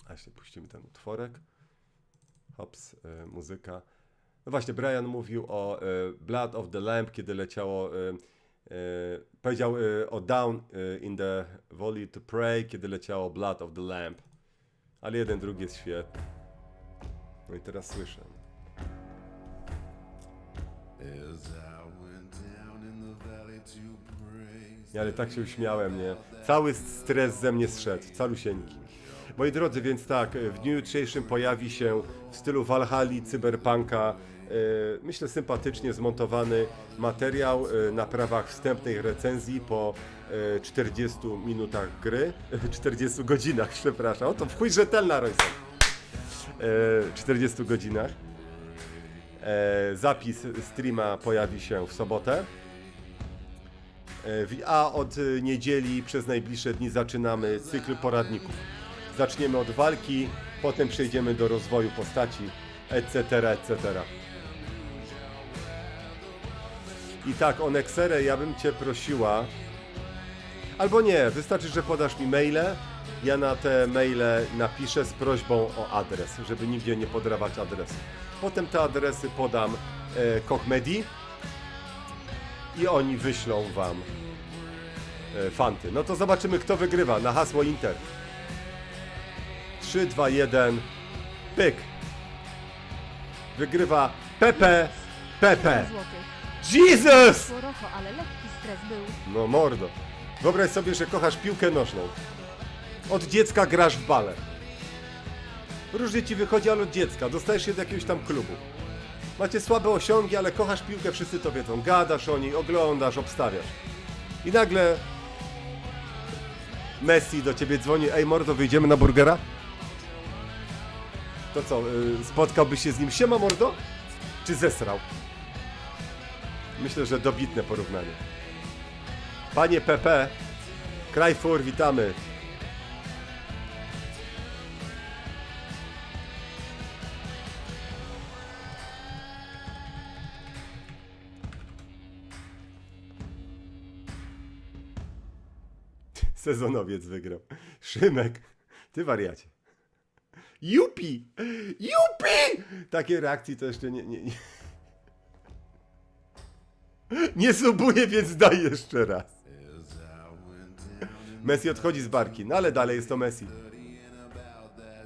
A jeszcze puścimy ten utworek. Hops, muzyka. No właśnie, Brian mówił o Blood of the Lamp, kiedy leciało... powiedział o Down in the Valley to Pray, kiedy leciało Blood of the Lamp. Ale jeden, drugi jest świetny. No i teraz słyszę. Ale tak się uśmiałem, nie? Cały stres ze mnie zszedł, calusieńki. Moi drodzy, więc tak, w dniu jutrzejszym pojawi się w stylu Valhalli, cyberpunka, myślę sympatycznie zmontowany materiał na prawach wstępnej recenzji po 40 minutach gry, 40 godzinach, przepraszam, o to w chuj rzetelna, Rojson. 40 godzinach. Zapis streama pojawi się w sobotę. A od niedzieli przez najbliższe dni zaczynamy cykl poradników. Zaczniemy od walki, potem przejdziemy do rozwoju postaci, etc., etc. I tak, o Nexerę ja bym Cię prosiła, albo nie, wystarczy, że podasz mi maile, ja na te maile napiszę z prośbą o adres, żeby nigdzie nie podawać adresu. Potem te adresy podam Kochmedii i oni wyślą Wam fanty. No to zobaczymy, kto wygrywa na hasło Inter. 3, 2, 1, pyk. Wygrywa Pepe. Jesus! Rocho, ale lekki stres był. No mordo. Wyobraź sobie, że kochasz piłkę nożną. Od dziecka grasz w bale. Różnie ci wychodzi, ale od dziecka. Dostajesz się do jakiegoś tam klubu. Macie słabe osiągi, ale kochasz piłkę, wszyscy to wiedzą. Gadasz o niej, oglądasz, obstawiasz. I nagle Messi do ciebie dzwoni. Ej mordo, wyjdziemy na burgera? To co, spotkałbyś się z nim? Siema mordo? Czy zesrał? Myślę, że dobitne porównanie. Panie Pepe, kraj fur, witamy. Sezonowiec wygrał. Szymek, ty wariacie. Jupi! Jupi! Takie reakcji to jeszcze nie. Nie subuję, więc daj jeszcze raz. Messi odchodzi z barki, no ale dalej jest to Messi.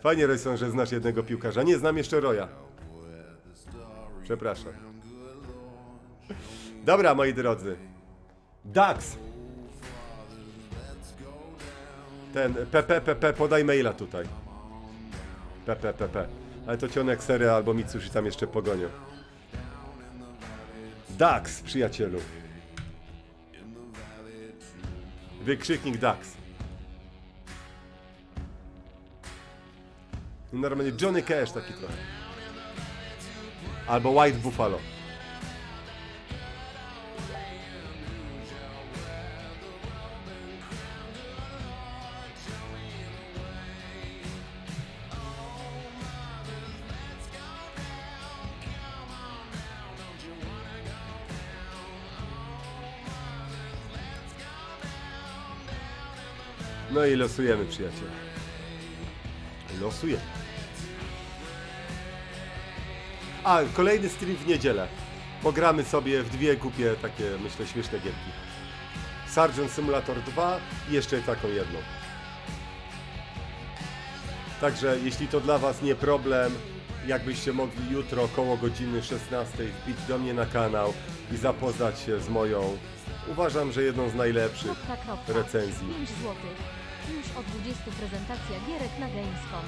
Fajnie, Rojson, że znasz jednego piłkarza. Nie, znam jeszcze Roya. Przepraszam. Dobra, moi drodzy. Dax. Ten PP, podaj maila tutaj. PP. Ale to cionek sery albo Mitsushi tam jeszcze pogonią. Dax, przyjacielu. Wykrzyknik Dax. Normalnie Johnny Cash taki trochę. Albo White Buffalo. No i losujemy, przyjaciele. Losujemy. A, kolejny stream w niedzielę. Pogramy sobie w dwie głupie, takie, myślę, śmieszne gierki. Sargent Simulator 2 i jeszcze taką jedną. Także, jeśli to dla Was nie problem, jakbyście mogli jutro około godziny 16 wbić do mnie na kanał i zapoznać się z moją, uważam, że jedną z najlepszych recenzji. 5 złotych. Już o 20 prezentacja gierek na Gamescom.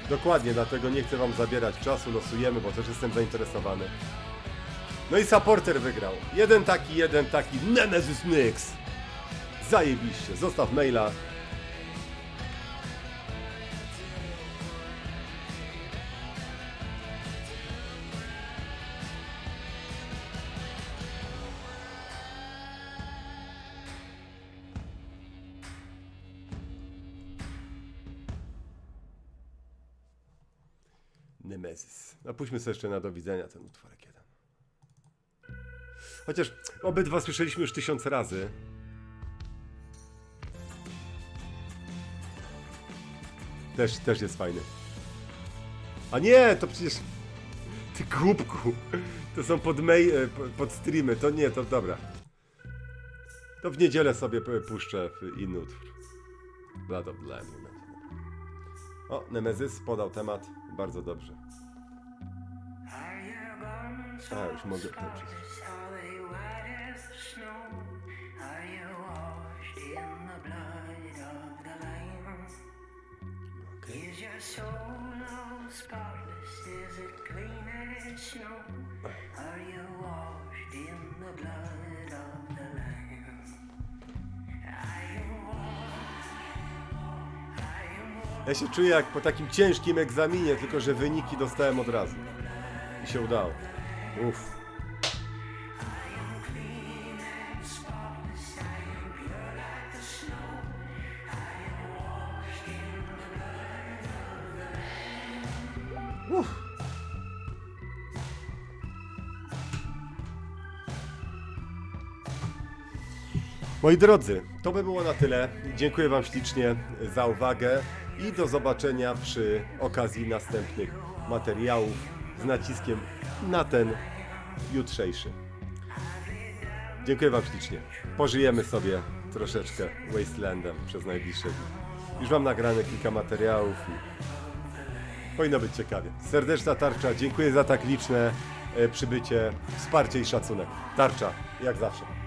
Dokładnie, dlatego nie chcę Wam zabierać czasu, losujemy, bo też jestem zainteresowany. No i supporter wygrał. Jeden taki, Nemesis Nyx. Zajebiście, zostaw maila. Nemesis. No pójdźmy sobie jeszcze na do widzenia ten utworek jeden. Chociaż obydwa słyszeliśmy już 1000 razy. Też jest fajny. A nie, to przecież... Ty głupku. To są pod streamy. To nie, to dobra. To w niedzielę sobie puszczę inny utwór. Blood of Lamb. O, Nemesis podał temat. Bardzo dobrze. A, już mogę to przejść. your soul all spotless? Is it clean as snow? Are you washed in the blood of the Lamb? I am Ja się czuję jak po takim ciężkim egzaminie, tylko że wyniki dostałem od razu. I się udało. Uff. Moi drodzy, to by było na tyle. Dziękuję Wam ślicznie za uwagę i do zobaczenia przy okazji następnych materiałów z naciskiem na ten jutrzejszy. Dziękuję Wam ślicznie. Pożyjemy sobie troszeczkę Wastelandem przez najbliższe dni. Już mam nagrane kilka materiałów i powinno być ciekawie. Serdeczna Tarcza, dziękuję za tak liczne przybycie, wsparcie i szacunek. Tarcza, jak zawsze.